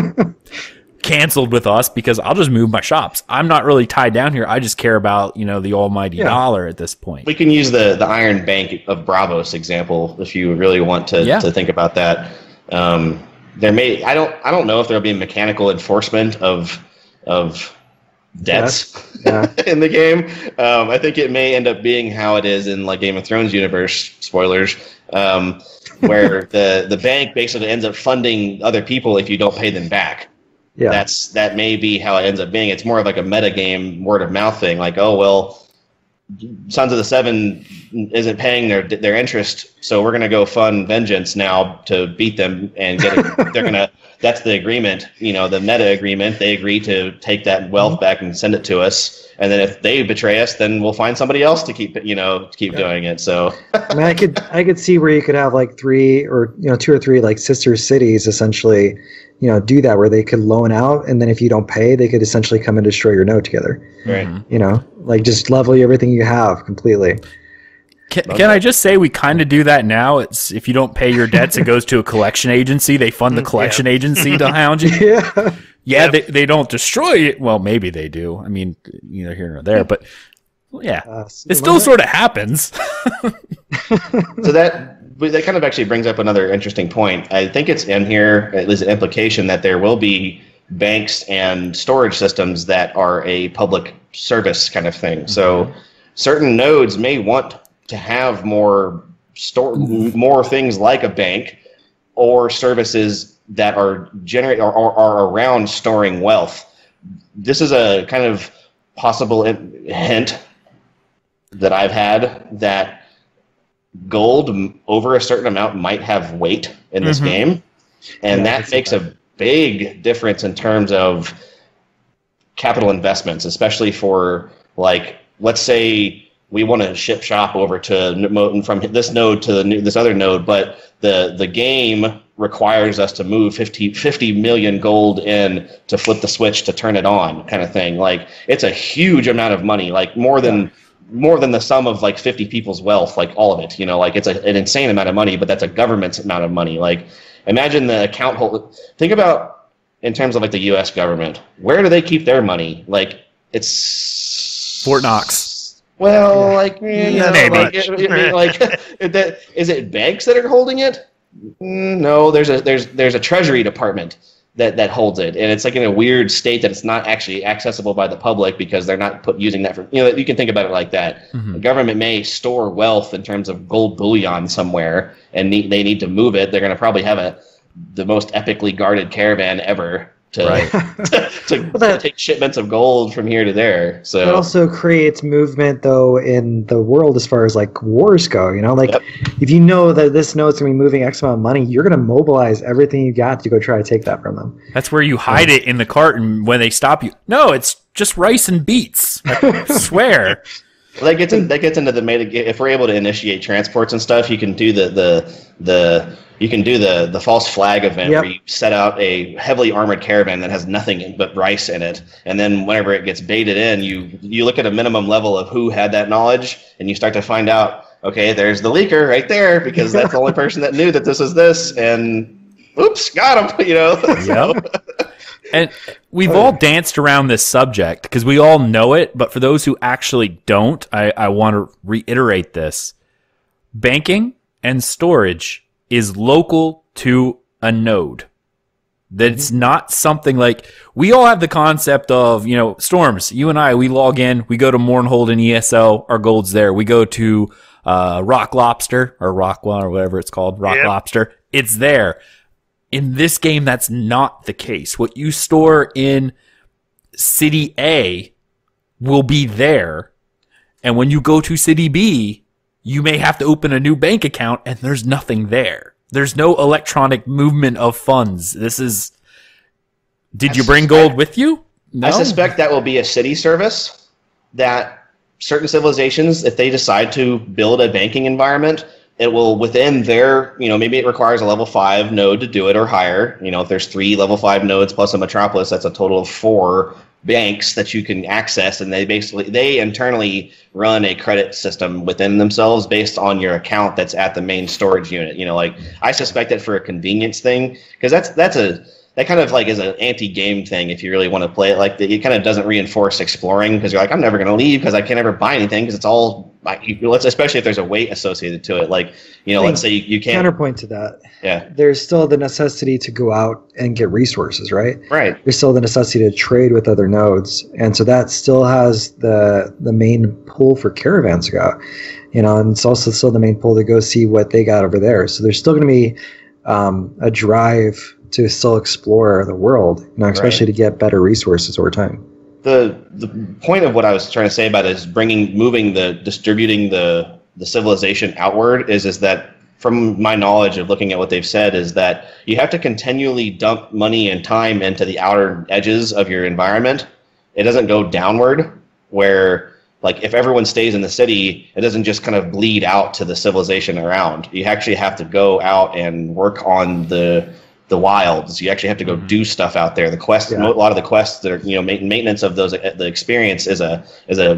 canceled with us because I'll just move my shops. I'm not really tied down here. I just care about, you know, the almighty dollar at this point. We can use the Iron Bank of Bravos example if you really want to think about that. There may I don't know if there'll be mechanical enforcement of debts in the game. I think it may end up being how it is in like Game of Thrones universe, spoilers, where the bank basically ends up funding other people if you don't pay them back. Yeah. That may be how it ends up being. It's more of like a meta game word of mouth thing, like, oh well, Sons of the Seven isn't paying their interest, so we're gonna go fund Vengeance now to beat them and get it. They're gonna. That's the agreement, you know, the meta agreement. They agree to take that wealth back and send it to us, and then if they betray us, then we'll find somebody else to keep doing it. So, I mean, I could see where you could have like 3 or 2 or 3 like sister cities essentially, you know, do that where they could loan out, and then if you don't pay, they could essentially come and destroy your node together. Right. You know, like just level everything you have completely. Can I just say we kind of do that now? It's if you don't pay your debts, it goes to a collection agency. They fund the collection agency to hound you. They don't destroy it. Well, maybe they do. I mean, neither here nor there. But it still sort of happens. So that kind of actually brings up another interesting point. I think it's in here, at least an implication that there will be banks and storage systems that are a public service kind of thing. So certain nodes may want to have more things like a bank or services that are are around storing wealth. This is a kind of possible hint that I've had that gold over a certain amount might have weight in this game, and that makes a big difference in terms of capital investments, especially for, like, let's say we want to ship shop over to from this node to this other node, but the game requires us to move 50 million gold in to flip the switch to turn it on, kind of thing. Like, it's a huge amount of money, like more than the sum of like 50 people's wealth, like all of it. You know, like it's an insane amount of money, but that's a government's amount of money. Like, imagine the account holder. Think about in terms of like the U.S. government. Where do they keep their money? Like, it's Fort Knox. Well, like, maybe. Is it banks that are holding it? No, there's a treasury department. that holds it, and it's like in a weird state that it's not actually accessible by the public because they're not using that for, you can think about it like that. The government may store wealth in terms of gold bullion somewhere, and they need to move it. They're going to probably have the most epically guarded caravan ever to take shipments of gold from here to there. So it also creates movement though in the world as far as like wars go. If you know that this node's gonna be moving X amount of money, you're gonna mobilize everything you got to go try to take that from them. That's where you hide it in the cart, and when they stop you, no, it's just rice and beets. I swear. Well, that gets into the if we're able to initiate transports and stuff, you can do the false flag event where you set out a heavily armored caravan that has nothing but rice in it, and then whenever it gets baited in, you look at a minimum level of who had that knowledge, and you start to find out, okay, there's the leaker right there because that's the only person that knew that this is this, and oops, got him. Yep. And we've all danced around this subject because we all know it, but for those who actually don't, I want to reiterate this. Banking and storage is local to a node. That it's not something like, we all have the concept of, Storms, you and I, we log in, we go to Mournhold and ESO, our gold's there. We go to Rock Lobster, or Rockwell, or whatever it's called, Lobster, it's there. In this game, that's not the case. What you store in City A will be there. And when you go to City B, you may have to open a new bank account and there's nothing there. There's no electronic movement of funds. Did you bring gold with you? No? I suspect that will be a city service that certain civilizations, if they decide to build a banking environment, it will, within their, maybe it requires a level 5 node to do it or higher. If there's 3 level 5 nodes plus a metropolis, that's a total of 4 banks that you can access, and they internally run a credit system within themselves based on your account that's at the main storage unit. I suspect that for a convenience thing, because that kind of like is an anti-game thing if you really want to play it like that. It kind of doesn't reinforce exploring because you're like, I'm never going to leave because I can't ever buy anything because it's all, especially if there's a weight associated to it. Let's say you can't. Counterpoint to that. Yeah. There's still the necessity to go out and get resources, right? Right. There's still the necessity to trade with other nodes. And so that still has the main pull for caravans to go out. And it's also still the main pull to go see what they got over there. So there's still going to be a drive to still explore the world, especially to get better resources over time. The point of what I was trying to say about it is distributing the civilization outward is that, from my knowledge of looking at what they've said, is that you have to continually dump money and time into the outer edges of your environment. It doesn't go downward where, like, if everyone stays in the city, it doesn't just kind of bleed out to the civilization around. You actually have to go out and work on the wilds. You actually have to go do stuff out there. The quest, a lot of the quests that are, maintenance of those, the experience is a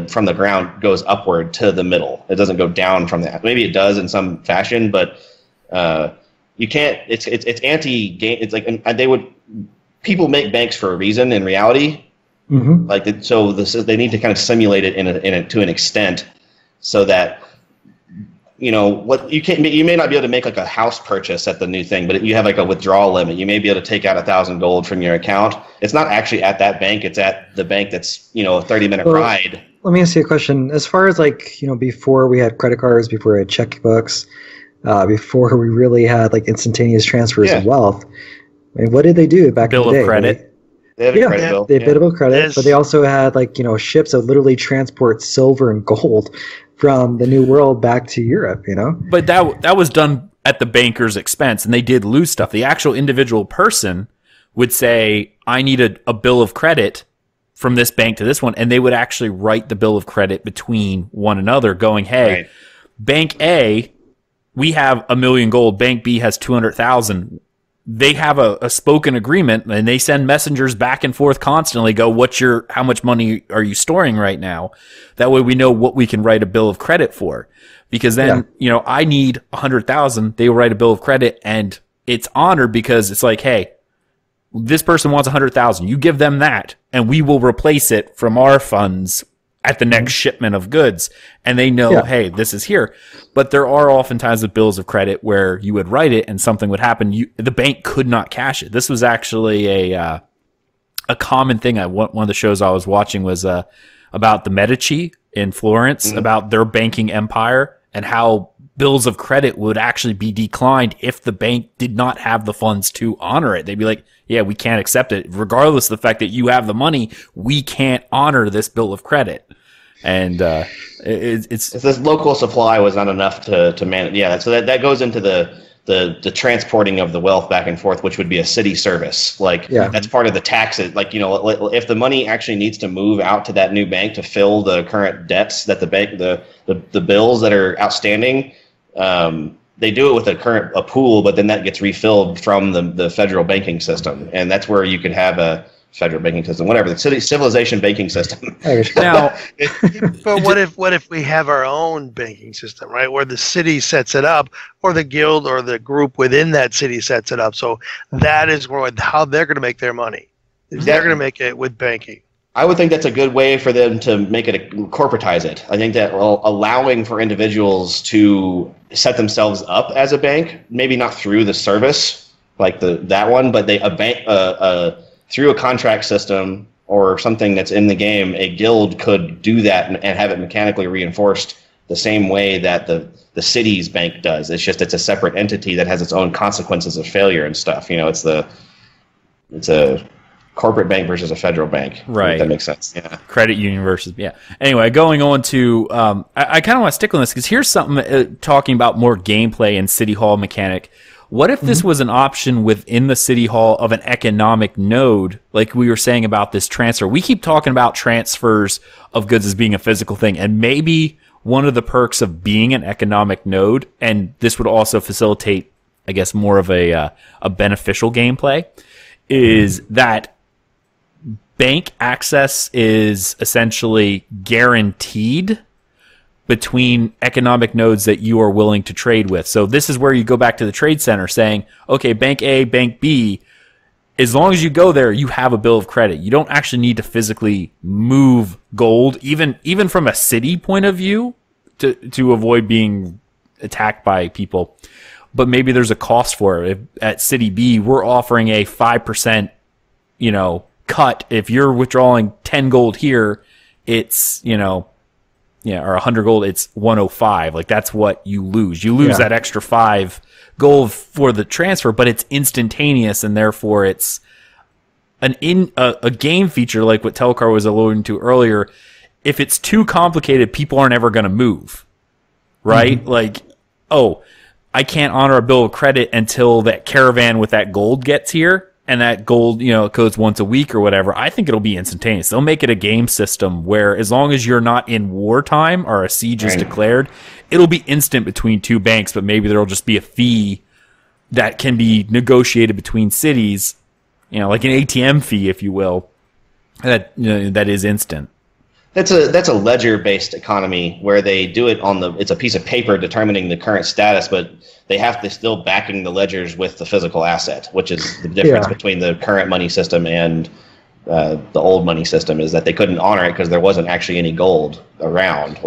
from the ground goes upward to the middle. It doesn't go down from that. Maybe it does in some fashion, but you can't. It's anti-game. It's like people make banks for a reason in reality. Mm-hmm. They need to kind of simulate it to an extent, so that you may not be able to make like a house purchase at the new thing, but you have like a withdrawal limit. You may be able to take out 1,000 gold from your account. It's not actually at that bank. It's at the bank that's, a 30-minute ride. Let me ask you a question. As far as before we had credit cards, before we had checkbooks, before we really had like instantaneous transfers of wealth, what did they do back in the day? Bill of credit. They had a credit bill. They had a bill of credit, but they also had ships that literally transport silver and gold from the New World back to Europe, But that was done at the banker's expense, and they did lose stuff. The actual individual person would say, I need a bill of credit from this bank to this one, and they would actually write the bill of credit between one another, going, hey, Bank A, we have 1 million gold. Bank B has 200,000. They have a spoken agreement, and they send messengers back and forth constantly. Go, how much money are you storing right now? That way we know what we can write a bill of credit for. Because then, I need 100,000. They will write a bill of credit, and it's honored because it's like, hey, this person wants 100,000. You give them that, and we will replace it from our funds at the next shipment of goods, and they know, hey, this is here. But there are oftentimes the bills of credit where you would write it and something would happen. The bank could not cash it. This was actually a common thing. One of the shows I was watching was about the Medici in Florence, about their banking empire and how bills of credit would actually be declined if the bank did not have the funds to honor it. They'd be like, yeah, we can't accept it. Regardless of the fact that you have the money, we can't honor this bill of credit. And it's if this local supply was not enough to manage. Yeah, so that goes into the transporting of the wealth back and forth, which would be a city service. Like that's part of the taxes. Like, if the money actually needs to move out to that new bank to fill the current debts that the bank, the bills that are outstanding, they do it with a pool, but then that gets refilled from the federal banking system, and that's where you could have a federal banking system, whatever, the civilization banking system. Now, but what if we have our own banking system, right, where the city sets it up, or the guild or the group within that city sets it up? So that is how they're going to make their money. They're going to make it with banking. I would think that's a good way for them to make it corporatize it. I think that allowing for individuals to set themselves up as a bank, maybe not through the service like that one, but a bank through a contract system or something that's in the game, a guild could do that and have it mechanically reinforced the same way that the city's bank does. It's a separate entity that has its own consequences of failure and stuff. It's a corporate bank versus a federal bank. Right. If that makes sense. Yeah. Credit union versus, Anyway, going on to, I kind of want to stick on this because here's something talking about more gameplay and City Hall mechanic. What if this was an option within the City Hall of an economic node, like we were saying about this transfer? We keep talking about transfers of goods as being a physical thing, and maybe one of the perks of being an economic node, and this would also facilitate, I guess, more of a beneficial gameplay, is that bank access is essentially guaranteed between economic nodes that you are willing to trade with. So this is where you go back to the trade center saying, okay, bank A, bank B, as long as you go there, you have a bill of credit. You don't actually need to physically move gold, even from a city point of view, to avoid being attacked by people. But maybe there's a cost for it. At City B, we're offering a 5%, cut. If you're withdrawing 10 gold here, it's, or 100 gold, it's 105. Like, that's what you lose. You lose that extra 5 gold for the transfer, but it's instantaneous, and therefore it's a game feature like what Telchar was alluding to earlier. If it's too complicated, people aren't ever going to move, right? Like, oh, I can't honor a bill of credit until that caravan with that gold gets here. And that gold, it goes once a week or whatever. I think it'll be instantaneous. They'll make it a game system where as long as you're not in wartime or a siege is declared, it'll be instant between two banks, but maybe there'll just be a fee that can be negotiated between cities, like an ATM fee, if you will, that is instant. That's a ledger-based economy where they do it it's a piece of paper determining the current status, but they have to still backing the ledgers with the physical asset, which is the difference between the current money system and the old money system, is that they couldn't honor it because there wasn't actually any gold around.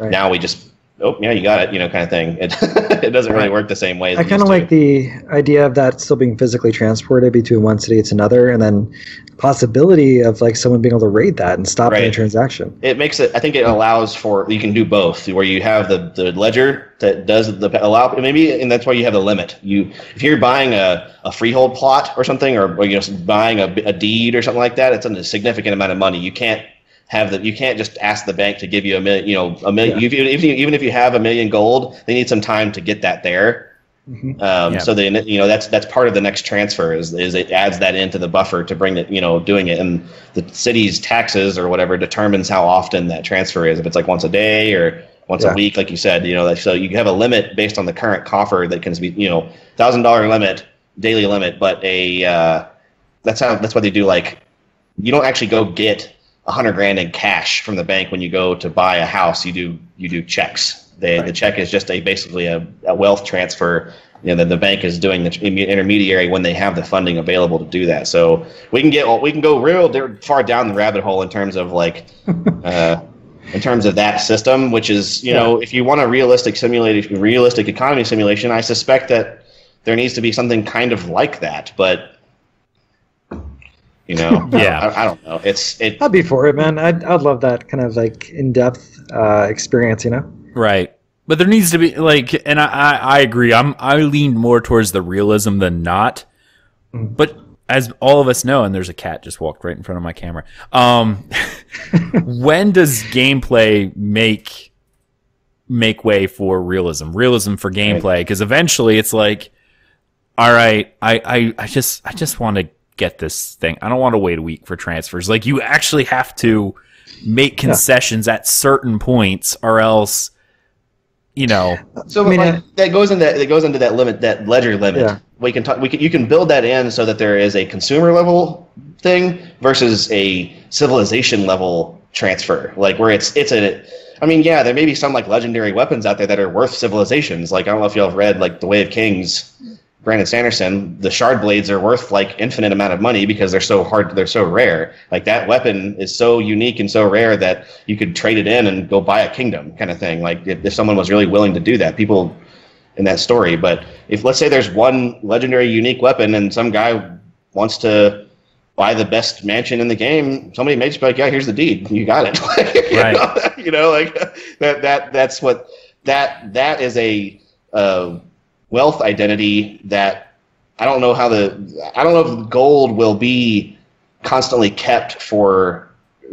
Now we just, you got it, kind of thing. It doesn't really work the same way as I kind of like the idea of that still being physically transported between one city to another, and then possibility of someone being able to raid that and stop the transaction. It makes it, I think it allows for, you can do both, where you have the ledger that does and that's why you have the limit. If you're buying a freehold plot or something, or buying a deed or something like that, it's a significant amount of money. You can't just ask the bank to give you a million. Even if you have $1 million gold, they need some time to get that there. So that's part of the next transfer is it adds that into the buffer to bring it, doing it, and the city's taxes or whatever determines how often that transfer is. If it's once a day or once a week, like you said, so you have a limit based on the current coffer that can be, $1,000 limit, daily limit, but that's what they do. You don't actually go get $100,000 in cash from the bank when you go to buy a house. You do checks. The check is just basically a wealth transfer. The bank is doing the intermediary when they have the funding available to do that. So we can go real far down the rabbit hole in terms of in terms of that system, which is, you know, if you want a realistic economy simulation, I suspect that there needs to be something kind of like that. But, you know, I don't know. I'd be for it, man. I'd love that kind of like in-depth experience, you know? Right. But there needs to be like, and I agree. I lean more towards the realism than not. But as all of us know, and there's a cat just walked right in front of my camera. When does gameplay make way for realism? Realism for gameplay, because eventually it's like, all right, I just want to get this thing. I don't want to wait a week for transfers. Like, you actually have to make concessions at certain points, or else, you know. So I mean, that goes into that limit, that ledger limit. Yeah. You can build that in so that there is a consumer level thing versus a civilization level transfer, like where it's I mean, yeah, there may be some like legendary weapons out there that are worth civilizations. Like, I don't know if y'all have read like The Way of Kings, Brandon Sanderson. The shard blades are worth like infinite amount of money because they're so rare. Like, that weapon is so unique and so rare that you could trade it in and go buy a kingdom, kind of thing. Like, if someone was really willing to do that, people in that story. But if, let's say, there's one legendary unique weapon and some guy wants to buy the best mansion in the game, somebody may just be like, yeah, here's the deed, you got it. Right. You know, like that's what that is a wealth identity that I don't know if gold will be constantly kept for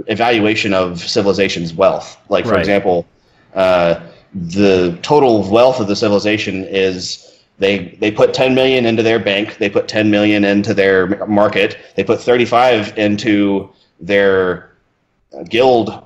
evaluation of civilization's wealth. Like, for example, the total wealth of the civilization is they put 10 million into their bank, they put 10 million into their market, they put 35 into their guild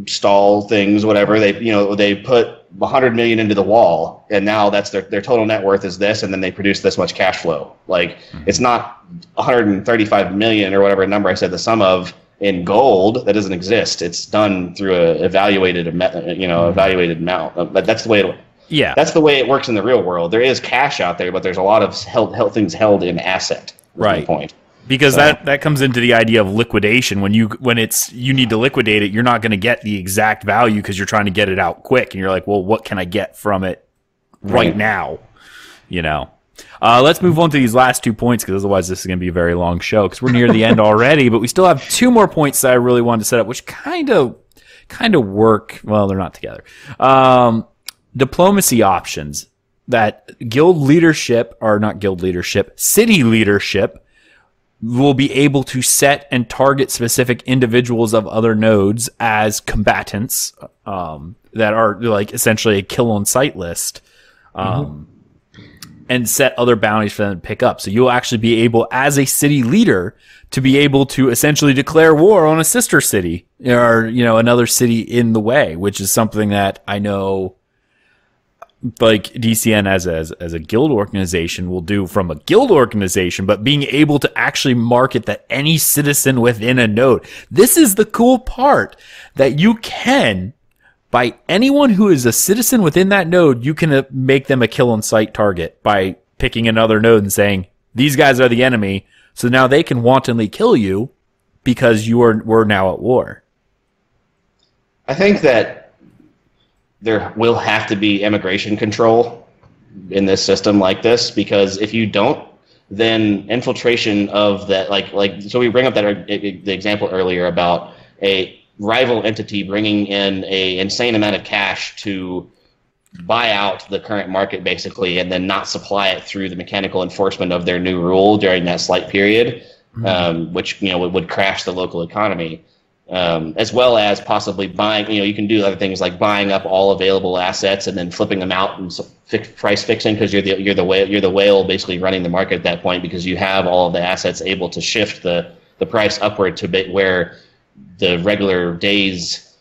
stall things, whatever. They put 100 million into the wall, and now that's their total net worth is this, and then they produce this much cash flow. Like, it's not 135 million or whatever number I said the sum of in gold. That doesn't exist. It's done through a evaluated amount. But that's the way that's the way it works in the real world. There is cash out there, but there's a lot of things held in asset. Right. Point. Because that comes into the idea of liquidation. When you need to liquidate it, you're not going to get the exact value because you're trying to get it out quick, and you're like, well, what can I get from it right now? You know. Let's move on to these last 2 points, because otherwise this is going to be a very long show, because we're near the end already. But we still have 2 more points that I really wanted to set up, which kind of work. Well, they're not together. Diplomacy options that city leadership will be able to set and target specific individuals of other nodes as combatants that are like essentially a kill on sight list. And set other bounties for them to pick up. So you'll actually be able, as a city leader, to be able to essentially declare war on a sister city or, another city in the way, which is something that I know, like, DCN as a guild organization will do from a guild organization, but being able to actually market that any citizen within a node. This is the cool part, that you can, by anyone who is a citizen within that node, you can make them a kill on sight target by picking another node and saying, these guys are the enemy, so now they can wantonly kill you because we're now at war. I think that there will have to be immigration control in this system like this, because if you don't, then infiltration of that, so we bring up the example earlier about a rival entity bringing in an insane amount of cash to buy out the current market, basically, and then not supply it through the mechanical enforcement of their new rule during that slight period, which would crash the local economy, as well as possibly buying. You can do other things like buying up all available assets and then flipping them out and price fixing, because you're the whale basically running the market at that point, because you have all of the assets able to shift the price upward to where the regular day's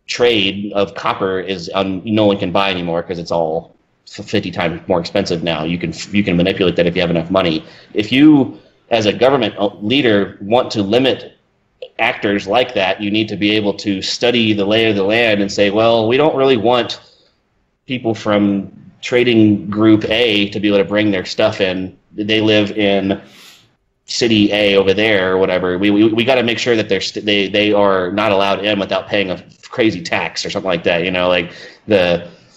trade of copper is no one can buy anymore, because it's all 50 times more expensive now. You can manipulate that if you have enough money. If you, as a government leader, want to limit actors like that, you need to be able to study the lay of the land and say, well, we don't really want people from trading group A to be able to bring their stuff in. They live in city A over there or whatever. We got to make sure that they are not allowed in without paying a crazy tax or something like that. Like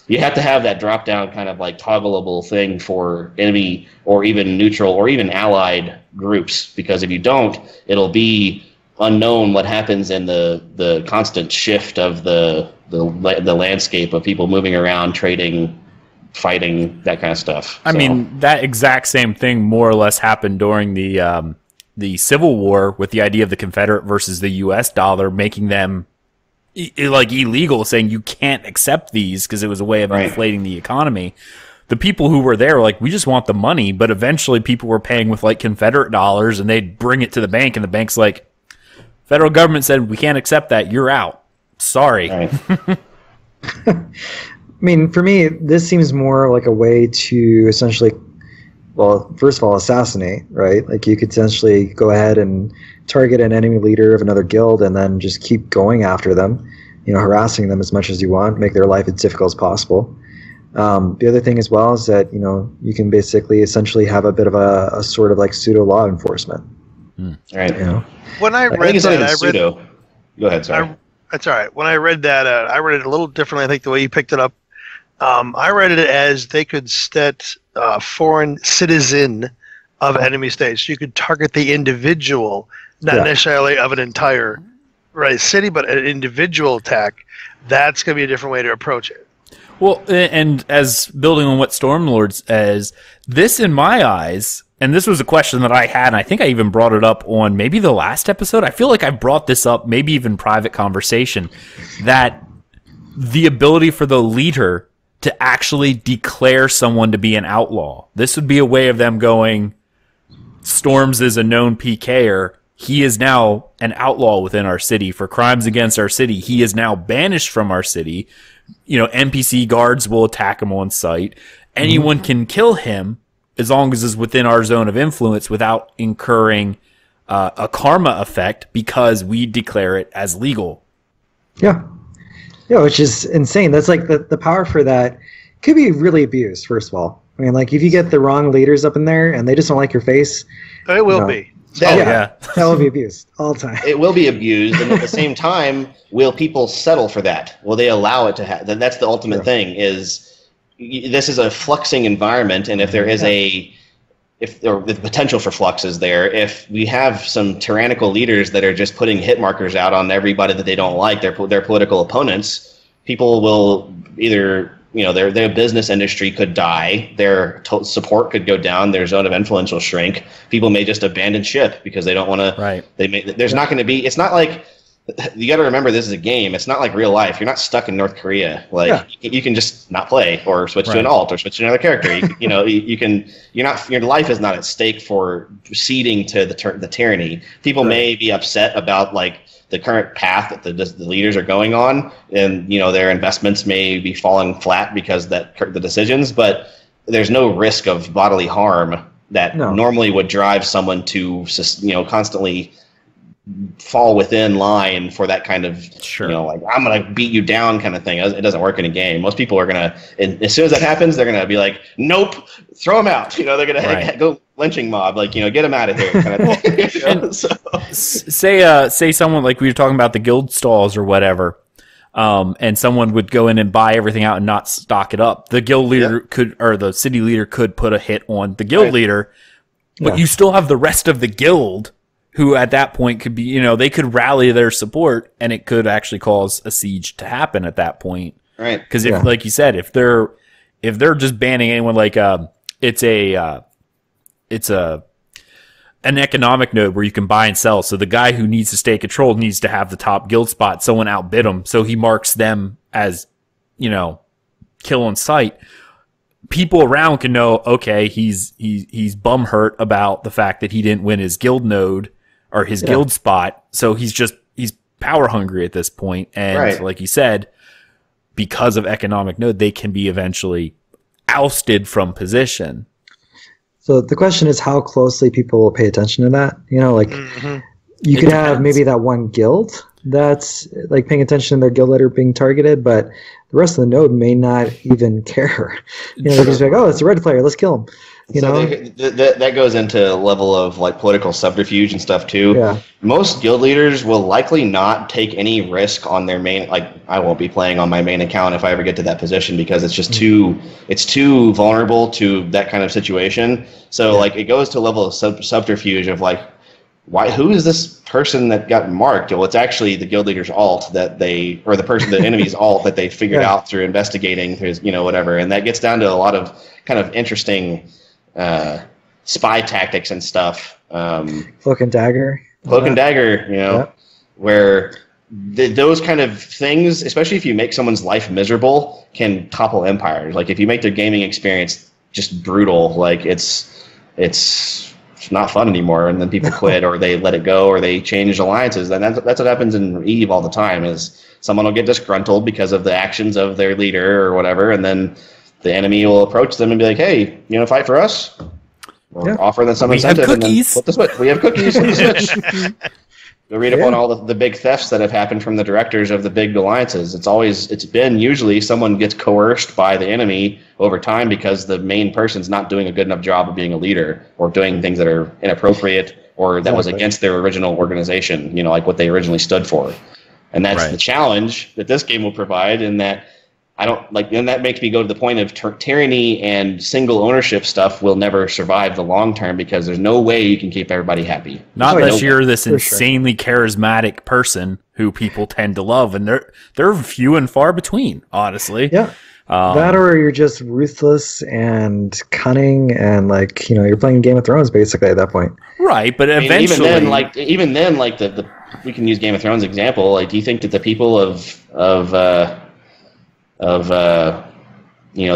you have to have that drop down kind of like toggleable thing for enemy or even neutral or even allied groups, because if you don't, it'll be unknown what happens in the constant shift of the landscape of people moving around, trading, fighting, that kind of stuff. I mean, that exact same thing more or less happened during the Civil War with the idea of the Confederate versus the U.S. dollar, making them illegal, saying you can't accept these because it was a way of inflating the economy. The people who were there were like, we just want the money, but eventually people were paying with like Confederate dollars, and they'd bring it to the bank, and the bank's like, federal government said we can't accept that, you're out. Sorry. Right. I mean, for me, this seems more like a way to essentially, well, first of all, assassinate, right? Like you could essentially go ahead and target an enemy leader of another guild and then just keep going after them, harassing them as much as you want, make their life as difficult as possible. The other thing as well is that, you can basically essentially have a bit of a sort of like pseudo law enforcement. Right. When I read that, pseudo. Go ahead, sorry. That's all right. When I read that, I read it a little differently. I think the way you picked it up, I read it as they could set foreign citizen of enemy states. You could target the individual, not necessarily of an entire city, but an individual attack. That's going to be a different way to approach it. Well, and as building on what Stormzlord says, this in my eyes, and this was a question that I had, and I think I even brought it up on maybe the last episode. I feel like I brought this up, maybe even private conversation, that the ability for the leader to actually declare someone to be an outlaw. This would be a way of them going, Storms is a known PKer. He is now an outlaw within our city for crimes against our city. He is now banished from our city. NPC guards will attack him on sight. Anyone can kill him as long as it's within our zone of influence without incurring a karma effect because we declare it as legal. Yeah. Yeah, which is insane. That's like the power for that could be really abused, first of all. I mean, like if you get the wrong leaders up in there and they just don't like your face. It will be. That will be abused all the time. It will be abused, and at the same time, will people settle for that? Will they allow it to happen? That's the ultimate thing. Is this is a fluxing environment, and if there is or the potential for flux is there, if we have some tyrannical leaders that are just putting hit markers out on everybody that they don't like, their political opponents, people will either their business industry could die, their support could go down, their zone of influence will shrink. People may just abandon ship because they don't want to. Right. There's not going to be. It's not like you got to remember this is a game. It's not like real life. You're not stuck in North Korea. You can just not play or switch to an alt or switch to another character. You can. You're not. Your life is not at stake for ceding to the tyranny. People may be upset about the current path that the leaders are going on, and their investments may be falling flat because the decisions, but there's no risk of bodily harm that normally would drive someone to constantly fall within line for that kind of I'm gonna beat you down kind of thing. It doesn't work in a game. Most people are gonna, and as soon as that happens, they're gonna be like, nope, throw them out. They're gonna go lynching mob, get them out of here kind of thing. Say someone, like we were talking about the guild stalls or whatever, and someone would go in and buy everything out and not stock it up. The guild leader could, or the city leader could put a hit on the guild leader, but you still have the rest of the guild who at that point could be, they could rally their support, and it could actually cause a siege to happen at that point. Right. Because if, like you said, if they're just banning anyone, it's an economic node where you can buy and sell. So the guy who needs to stay controlled needs to have the top guild spot. Someone outbid him, so he marks them as, kill on sight. People around can know, okay, he's bum hurt about the fact that he didn't win his guild node or his guild spot. So he's power hungry at this point. And like you said, because of economic node, they can be eventually ousted from position. So the question is how closely people will pay attention to that. You could have maybe that one guild that's paying attention to their guild leader being targeted, but the rest of the node may not even care. They're just like, oh, it's a red player, let's kill him. You know? That goes into a level of like political subterfuge and stuff too. Yeah. Most guild leaders will likely not take any risk on their main. Like I won't be playing on my main account if I ever get to that position because it's just too vulnerable to that kind of situation. So like it goes to a level of subterfuge of like, who is this person that got marked? Well, it's actually the guild leader's alt the enemy's alt that they figured out through investigating, whatever. And that gets down to a lot of kind of interesting spy tactics and stuff. Cloak and dagger. Where those kind of things, especially if you make someone's life miserable, can topple empires. Like if you make their gaming experience just brutal, like it's not fun anymore, and then people quit or they let it go or they change alliances. And that's what happens in EVE all the time is someone will get disgruntled because of the actions of their leader or whatever, and then the enemy will approach them and be like, hey, you want to fight for us? Or offer them some incentive. We have cookies. And then flip the switch. We have cookies. Flip the switch. Go read up on all the big thefts that have happened from the directors of the big alliances. It's been usually someone gets coerced by the enemy over time because the main person's not doing a good enough job of being a leader or doing things that are inappropriate or that was against their original organization, like what they originally stood for. And that's the challenge that this game will provide, in that and that makes me go to the point of tyranny and single ownership stuff will never survive the long term because there's no way you can keep everybody happy. Not unless you're this insanely charismatic person who people tend to love, and they're few and far between, honestly. Yeah. That or you're just ruthless and cunning and you're playing Game of Thrones basically at that point. Right, but eventually even then the we can use Game of Thrones example. Like, do you think that the people of the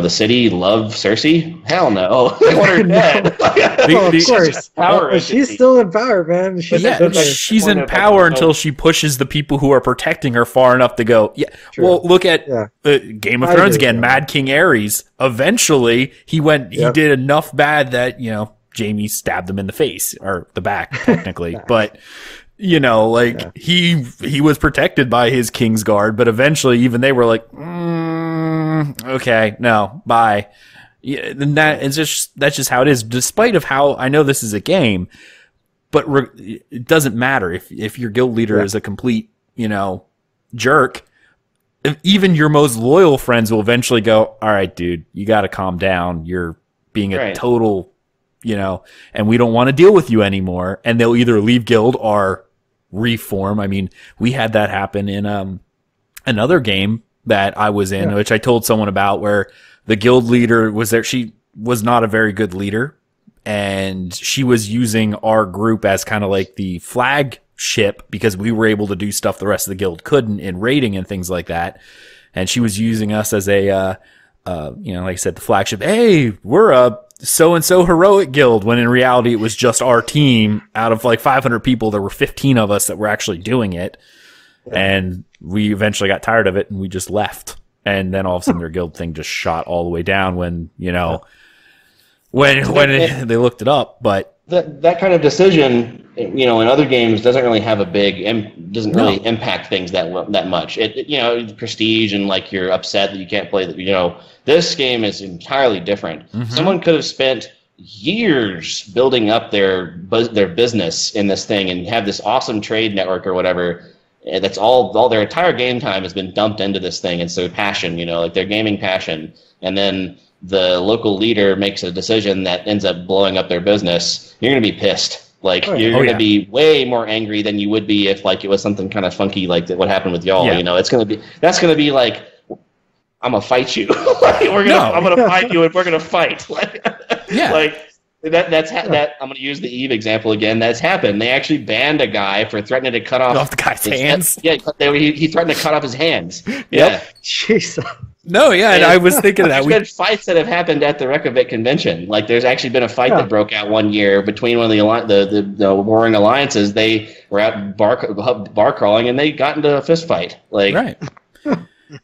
city love Cersei? Hell no. They want her dead. Of course. Power she's still in power, man. She's in power until she pushes the people who are protecting her far enough to go, well, look at Game of Thrones again, Mad King Aerys. Eventually, he did enough bad that, Jaime stabbed him in the face, or the back, technically. But... he was protected by his Kingsguard, but eventually even they were like, okay, no, bye. Yeah, and that's just how it is. Despite of how I know this is a game, but it doesn't matter if your guild leader is a complete, jerk. Even your most loyal friends will eventually go, all right, dude, you got to calm down. You're being a total, and we don't want to deal with you anymore. And they'll either leave guild or reform. I mean, we had that happen in another game that I was in, which I told someone about, where the guild leader was there. She was not a very good leader, and she was using our group as kind of like the flagship because we were able to do stuff the rest of the guild couldn't in raiding and things like that. And she was using us as a, like I said, the flagship. Hey, we're a so-and-so heroic guild, when in reality it was just our team. Out of 500 people, there were 15 of us that were actually doing it. And we eventually got tired of it and we just left. And then all of a sudden their guild thing just shot all the way down when they looked it up. But that kind of decision, in other games doesn't really have a big, doesn't really impact things that much. It prestige and you're upset that you can't play that. This game is entirely different. Mm-hmm. Someone could have spent years building up their business in this thing and have this awesome trade network or whatever. That's all their entire game time has been dumped into this thing. It's their passion, their gaming passion. And then the local leader makes a decision that ends up blowing up their business. You're going to be pissed. You're going to be way more angry than you would be if it was something kind of funky like what happened with y'all. That's going to be like, I'm going to fight you. I'm going to fight you and we're going to fight. That I'm going to use the Eve example again. That's happened. They actually banned a guy for threatening to cut off the guy's hands. Yeah, he threatened to cut off his hands. Yep. Yeah. Jesus. No, and I was thinking of that. There's been fights that have happened at the Reykjavik convention. There's actually been a fight that broke out one year between one of the warring alliances. They were out bar crawling and they got into a fist fight. Right.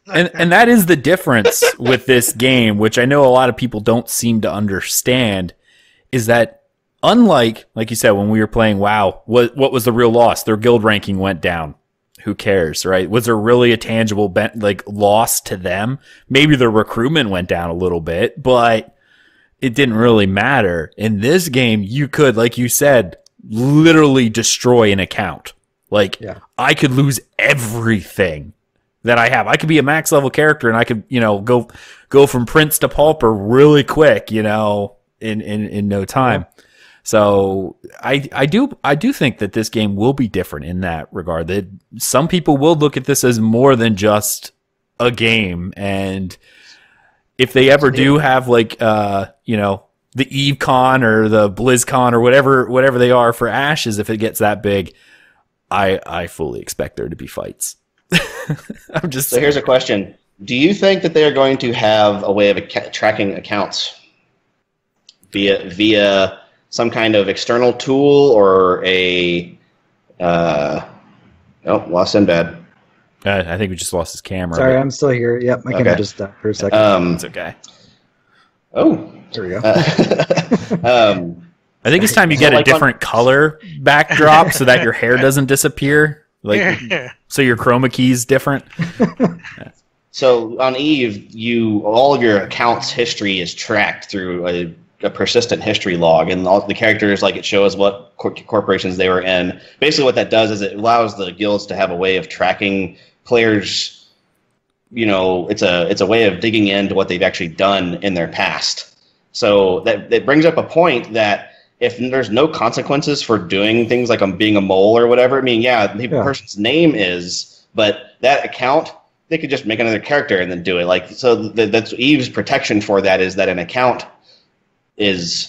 and that is the difference with this game, which I know a lot of people don't seem to understand, is that unlike, like you said, when we were playing WoW, what was the real loss? Their guild ranking went down. Who cares, right? Was there really a tangible loss to them? Maybe their recruitment went down a little bit, but it didn't really matter. In this game, you could, like you said, literally destroy an account. Like, I could lose everything that I have. I could be a max level character and I could, go from Prince to Pauper really quick, in no time. So I do think that this game will be different in that regard. That some people will look at this as more than just a game, and if they ever do have like the EveCon or the BlizzCon or whatever they are for Ashes, if it gets that big, I fully expect there to be fights. So here's a question: do you think that they are going to have a way of tracking accounts via some kind of external tool or a lost Sinbad? I think we just lost his camera. Sorry, I'm still here. Yep, my camera just stopped for a second. It's okay. Oh, there we go. I think it's time you get a different color backdrop so that your hair doesn't disappear. Like, so your chroma key is different. So on Eve, all of your account's history is tracked through a persistent history log, and all the characters, like, it shows what corporations they were in. Basically what that does is it allows the guilds to have a way of tracking players. It's a way of digging into what they've actually done in their past. So that brings up a point that if there's no consequences for doing things like being a mole or whatever, the person's name is, but that account, they could just make another character and then do it. Like, so that's Eve's protection for that, is that an account is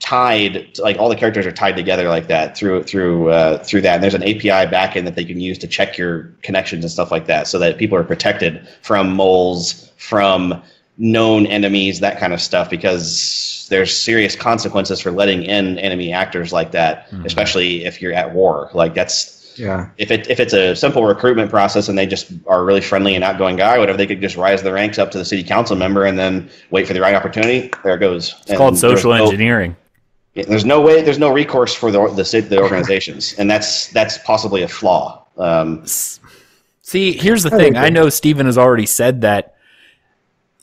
tied, like all the characters are tied together like that through that, and there's an API backend that they can use to check your connections and stuff like that, so that people are protected from moles, from known enemies, that kind of stuff, because there's serious consequences for letting in enemy actors like that, especially if you're at war. Like, that's if it's a simple recruitment process and they just are a really friendly and outgoing guy, whatever, they could just rise the ranks up to the city council member and then wait for the right opportunity. There it goes. It's called social engineering. There's no recourse for the organizations, and that's possibly a flaw. See, here's the thing. I know Steven has already said that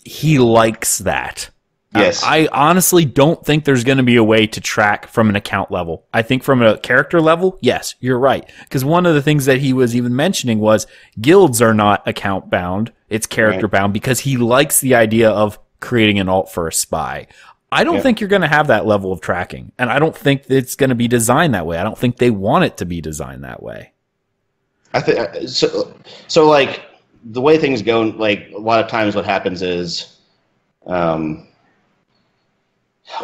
he likes that. Yes. I honestly don't think there's going to be a way to track from an account level. I think from a character level, yes, you're right. Because one of the things that he was even mentioning was guilds are not account bound. It's character bound, because he likes the idea of creating an alt for a spy. I don't think you're going to have that level of tracking. And I don't think it's going to be designed that way. I don't think they want it to be designed that way. I think so. Like, the way things go, like, a lot of times what happens is,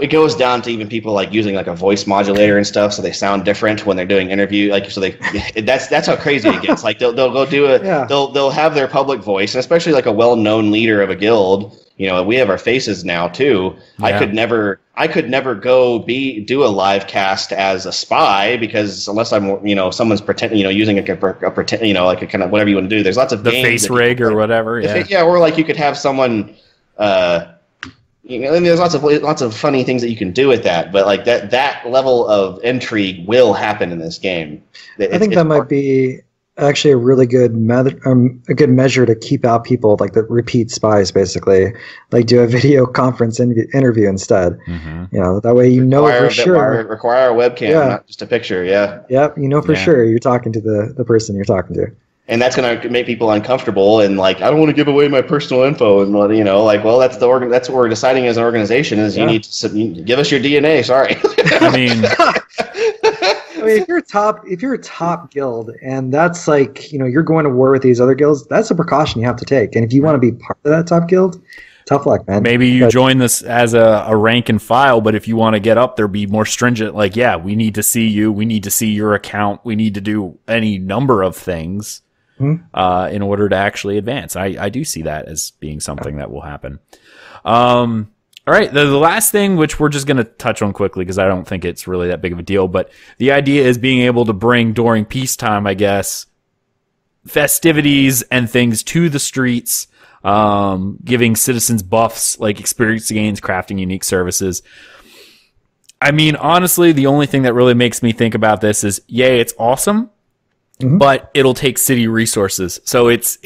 it goes down to even people like using like a voice modulator and stuff, so they sound different when they're doing interview. Like, so that's how crazy it gets. Like, they'll go do it. They'll have their public voice, and especially like a well-known leader of a guild. We have our faces now too. Yeah. I could never go do a live cast as a spy, because unless I'm, someone's pretending, using a pretend, like a kind of whatever you want to do. There's lots of the games face rig or whatever. Or like you could have someone. And there's lots of funny things that you can do with that, but like that level of intrigue will happen in this game. I think that might be actually a really good measure to keep out people like the repeat spies, basically. Like, do a video conference interview instead. That way for sure. Require a webcam, not just a picture. Yeah. Yep. For sure you're talking to the person you're talking to. And that's going to make people uncomfortable, and like, I don't want to give away my personal info, and well, that's what we're deciding as an organization is you need to give us your DNA. Sorry. I mean, if you're a top guild, and that's like, you're going to war with these other guilds, that's a precaution you have to take. And if you want to be part of that top guild, tough luck, man. Maybe you join this as a rank and file, but if you want to get up there, be more stringent. Like, we need to see you. We need to see your account. We need to do any number of things. In order to actually advance. I do see that as being something that will happen. All right, the last thing, which we're just going to touch on quickly because I don't think it's really that big of a deal, but the idea is being able to bring, during peacetime, I guess, festivities and things to the streets, giving citizens buffs, like experience gains, crafting unique services. I mean, honestly, the only thing that really makes me think about this is, it's awesome, but it'll take city resources. So it's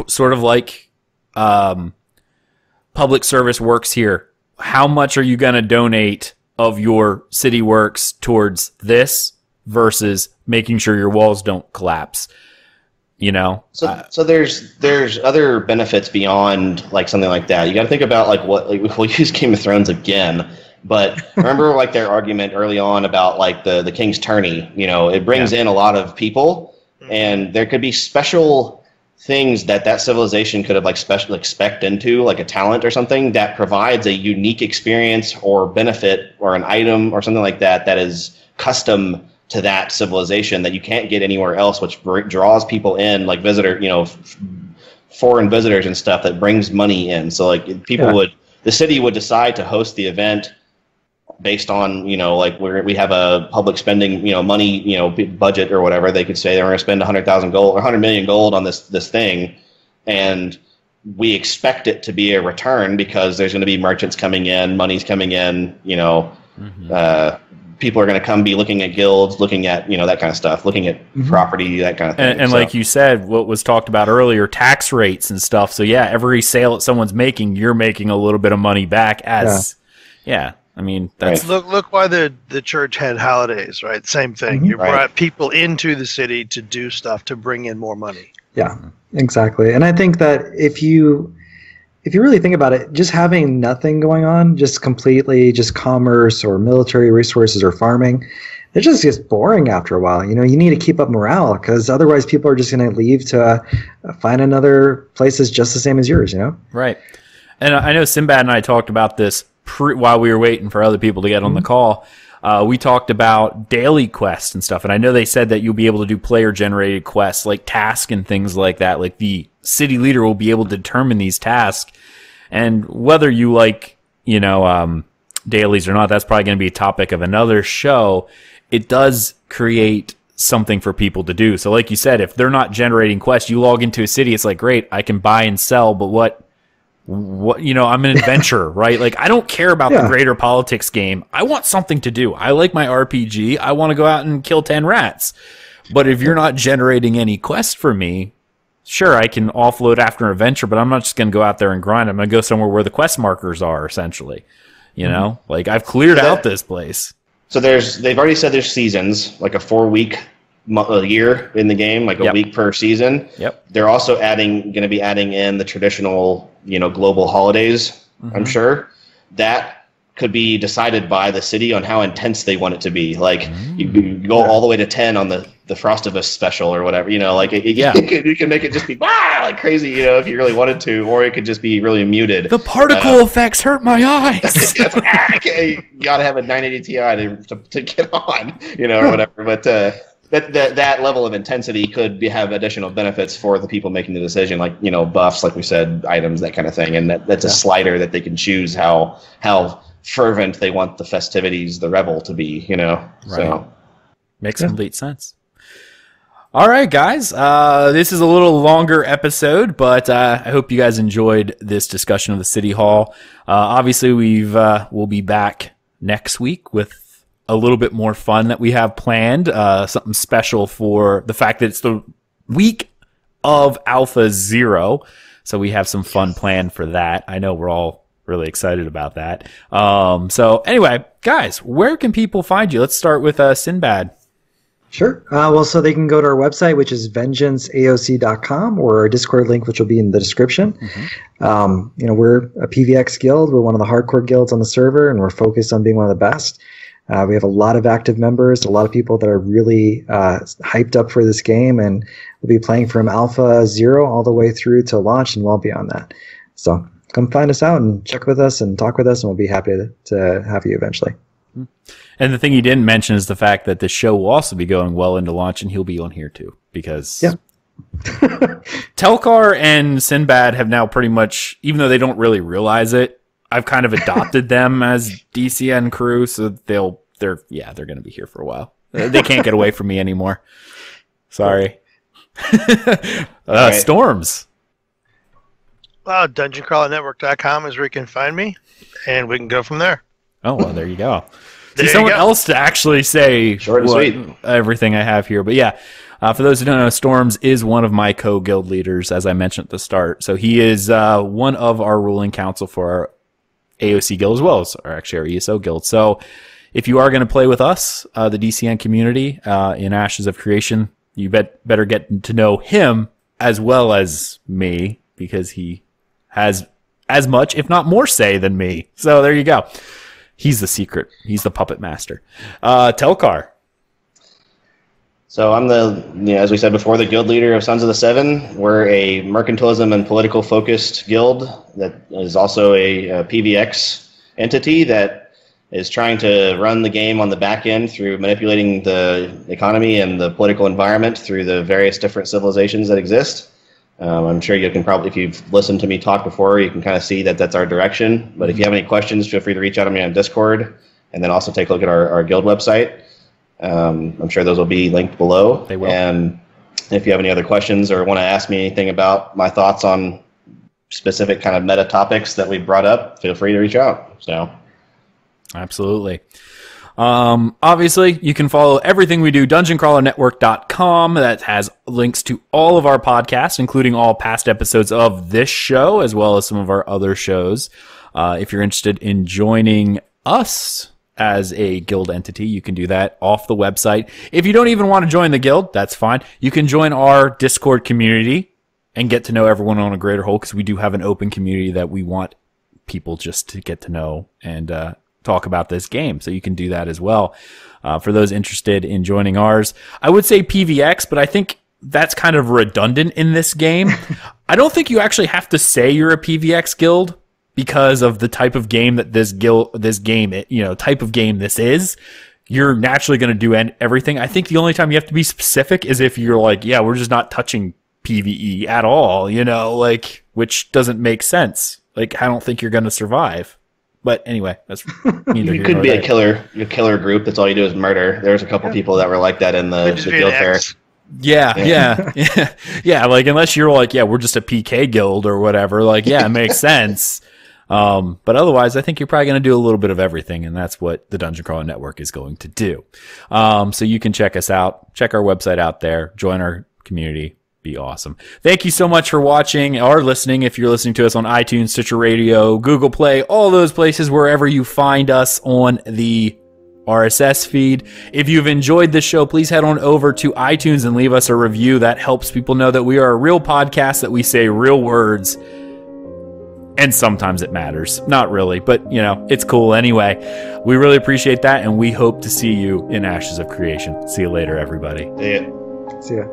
sort of like public service works here. how much are you going to donate of your city works towards this versus making sure your walls don't collapse? You know, so there's other benefits beyond like something like that. You got to think about like what, like, we'll use Game of Thrones again, but remember like their argument early on about like the King's Tourney. You know, it brings in a lot of people, and there could be special things that civilization could have like special spec'd into, like a talent or something that provides a unique experience or benefit or an item or something like that that is custom to that civilization that you can't get anywhere else, which draws people in, like foreign visitors and stuff, that brings money in. So like the city would decide to host the event based on, like we have a public spending, money, budget or whatever. They could say they're going to spend 100,000 gold or 100 million gold on this thing. And we expect it to be a return because there's going to be merchants coming in, money's coming in, people are going to come be looking at guilds, looking at, that kind of stuff, looking at property, that kind of thing. And like you said, what was talked about earlier, tax rates and stuff. So yeah, every sale that someone's making, you're making a little bit of money back as, I mean, that's look why the church had holidays, right? Same thing. You brought people into the city to do stuff to bring in more money. Yeah, exactly. And I think that if you really think about it, just having nothing going on, just completely just commerce or military resources or farming, it just gets boring after a while. You need to keep up morale because otherwise people are just going to leave to find another places just the same as yours, Right. And I know Sinbad and I talked about this while we were waiting for other people to get on the call. We talked about daily quests and stuff, and I know they said that you'll be able to do player-generated quests like tasks and things like that. Like the city leader will be able to determine these tasks, and whether you like, dailies or not, that's probably going to be a topic of another show. It does create something for people to do. So like you said, if they're not generating quests, you log into a city, it's like, great, I can buy and sell, but what I'm an adventurer, right? Like, I don't care about the greater politics game. I want something to do. I like my RPG. I want to go out and kill 10 rats. But if you're not generating any quests for me, sure, I can offload after an adventure, but I'm not just going to go out there and grind. I'm going to go somewhere where the quest markers are, essentially. Like, I've cleared out this place. So they've already said there's seasons, like a 4-week a year in the game, like a week per season. Yep. They're also going to be adding in the traditional, global holidays. I'm sure that could be decided by the city on how intense they want it to be. Like you go all the way to 10 on the Frostivus special or whatever. You can make it just be like crazy. If you really wanted to, or it could just be really muted. The particle effects hurt my eyes. You gotta have a 980 Ti to get on, or whatever. But that level of intensity could have additional benefits for the people making the decision, like buffs, like we said, items, that kind of thing, and that's a slider that they can choose how fervent they want the festivities, the revel to be. Right. So makes complete sense. All right, guys, this is a little longer episode, but I hope you guys enjoyed this discussion of the City Hall. Obviously, we'll be back next week with a little bit more fun that we have planned, something special for the fact that it's the week of Alpha 0. So we have some fun planned for that. I know we're all really excited about that. So anyway, guys, where can people find you? Let's start with Sinbad. Sure. So they can go to our website, which is vengeanceaoc.com, or our Discord link, which will be in the description. We're a PVX guild. We're one of the hardcore guilds on the server, and we're focused on being one of the best. We have a lot of active members, a lot of people that are really hyped up for this game, and we'll be playing from Alpha 0 all the way through to launch and well beyond that. So come find us out and check with us and talk with us, and we'll be happy to have you eventually. And the thing you didn't mention is the fact that the show will also be going well into launch, and he'll be on here too, because Telchar and Sinbad have now pretty much, even though they don't really realize it, I've kind of adopted them as DCN crew, so they're going to be here for a while. They can't get away from me anymore. Sorry. Storms. DungeonCrawlerNetwork.com is where you can find me, and we can go from there. Oh, well, there you go. Someone else to actually say short and sweet everything I have here. But yeah, for those who don't know, Storms is one of my co-guild leaders, as I mentioned at the start. So he is one of our ruling council for our AOC guild as well as our ESO guild. So if you are going to play with us, the DCN community in Ashes of Creation, you better get to know him as well as me, because he has as much, if not more say than me. So there you go. He's the secret. He's the puppet master. Telchar. So I'm as we said before, the guild leader of Sons of the Seven. We're a mercantilism and political focused guild that is also a PVX entity that is trying to run the game on the back end through manipulating the economy and the political environment through the various different civilizations that exist. I'm sure you can probably, if you've listened to me talk before, you can kind of see that that's our direction. But if you have any questions, feel free to reach out to me on Discord, and then also take a look at our guild website. I'm sure those will be linked below. They will. And if you have any other questions or want to ask me anything about my thoughts on specific kind of meta topics that we brought up, feel free to reach out. So, absolutely. Obviously, you can follow everything we do, dungeoncrawlernetwork.com. That has links to all of our podcasts, including all past episodes of this show, as well as some of our other shows. If you're interested in joining us as a guild entity, you can do that off the website. If you don't even want to join the guild, that's fine. You can join our Discord community and get to know everyone on a greater whole, because we do have an open community that we want people just to get to know and talk about this game. So you can do that as well. For those interested in joining ours, I would say PVX, but I think that's kind of redundant in this game. I don't think you actually have to say you're a PVX guild, because of the type of game that this type of game this is. You're naturally going to do everything. I think the only time you have to be specific is if you're like, yeah, we're just not touching PvE at all, which doesn't make sense. Like, I don't think you're going to survive. But anyway, that's you could be a killer group. That's all you do is murder. There's a couple people that were like that in the guild fair. Yeah. Like, unless you're like, yeah, we're just a PK guild or whatever. Like, yeah, it makes sense. But otherwise, I think you're probably going to do a little bit of everything, and that's what the Dungeon Crawler Network is going to do. So you can check us out, check our website out there, join our community, be awesome. Thank you so much for watching or listening. If you're listening to us on iTunes, Stitcher Radio, Google Play, all those places, wherever you find us on the RSS feed. If you've enjoyed this show, please head on over to iTunes and leave us a review. That helps people know that we are a real podcast, that we say real words. And sometimes it matters. Not really, but, it's cool anyway. We really appreciate that, and we hope to see you in Ashes of Creation. See you later, everybody. See ya.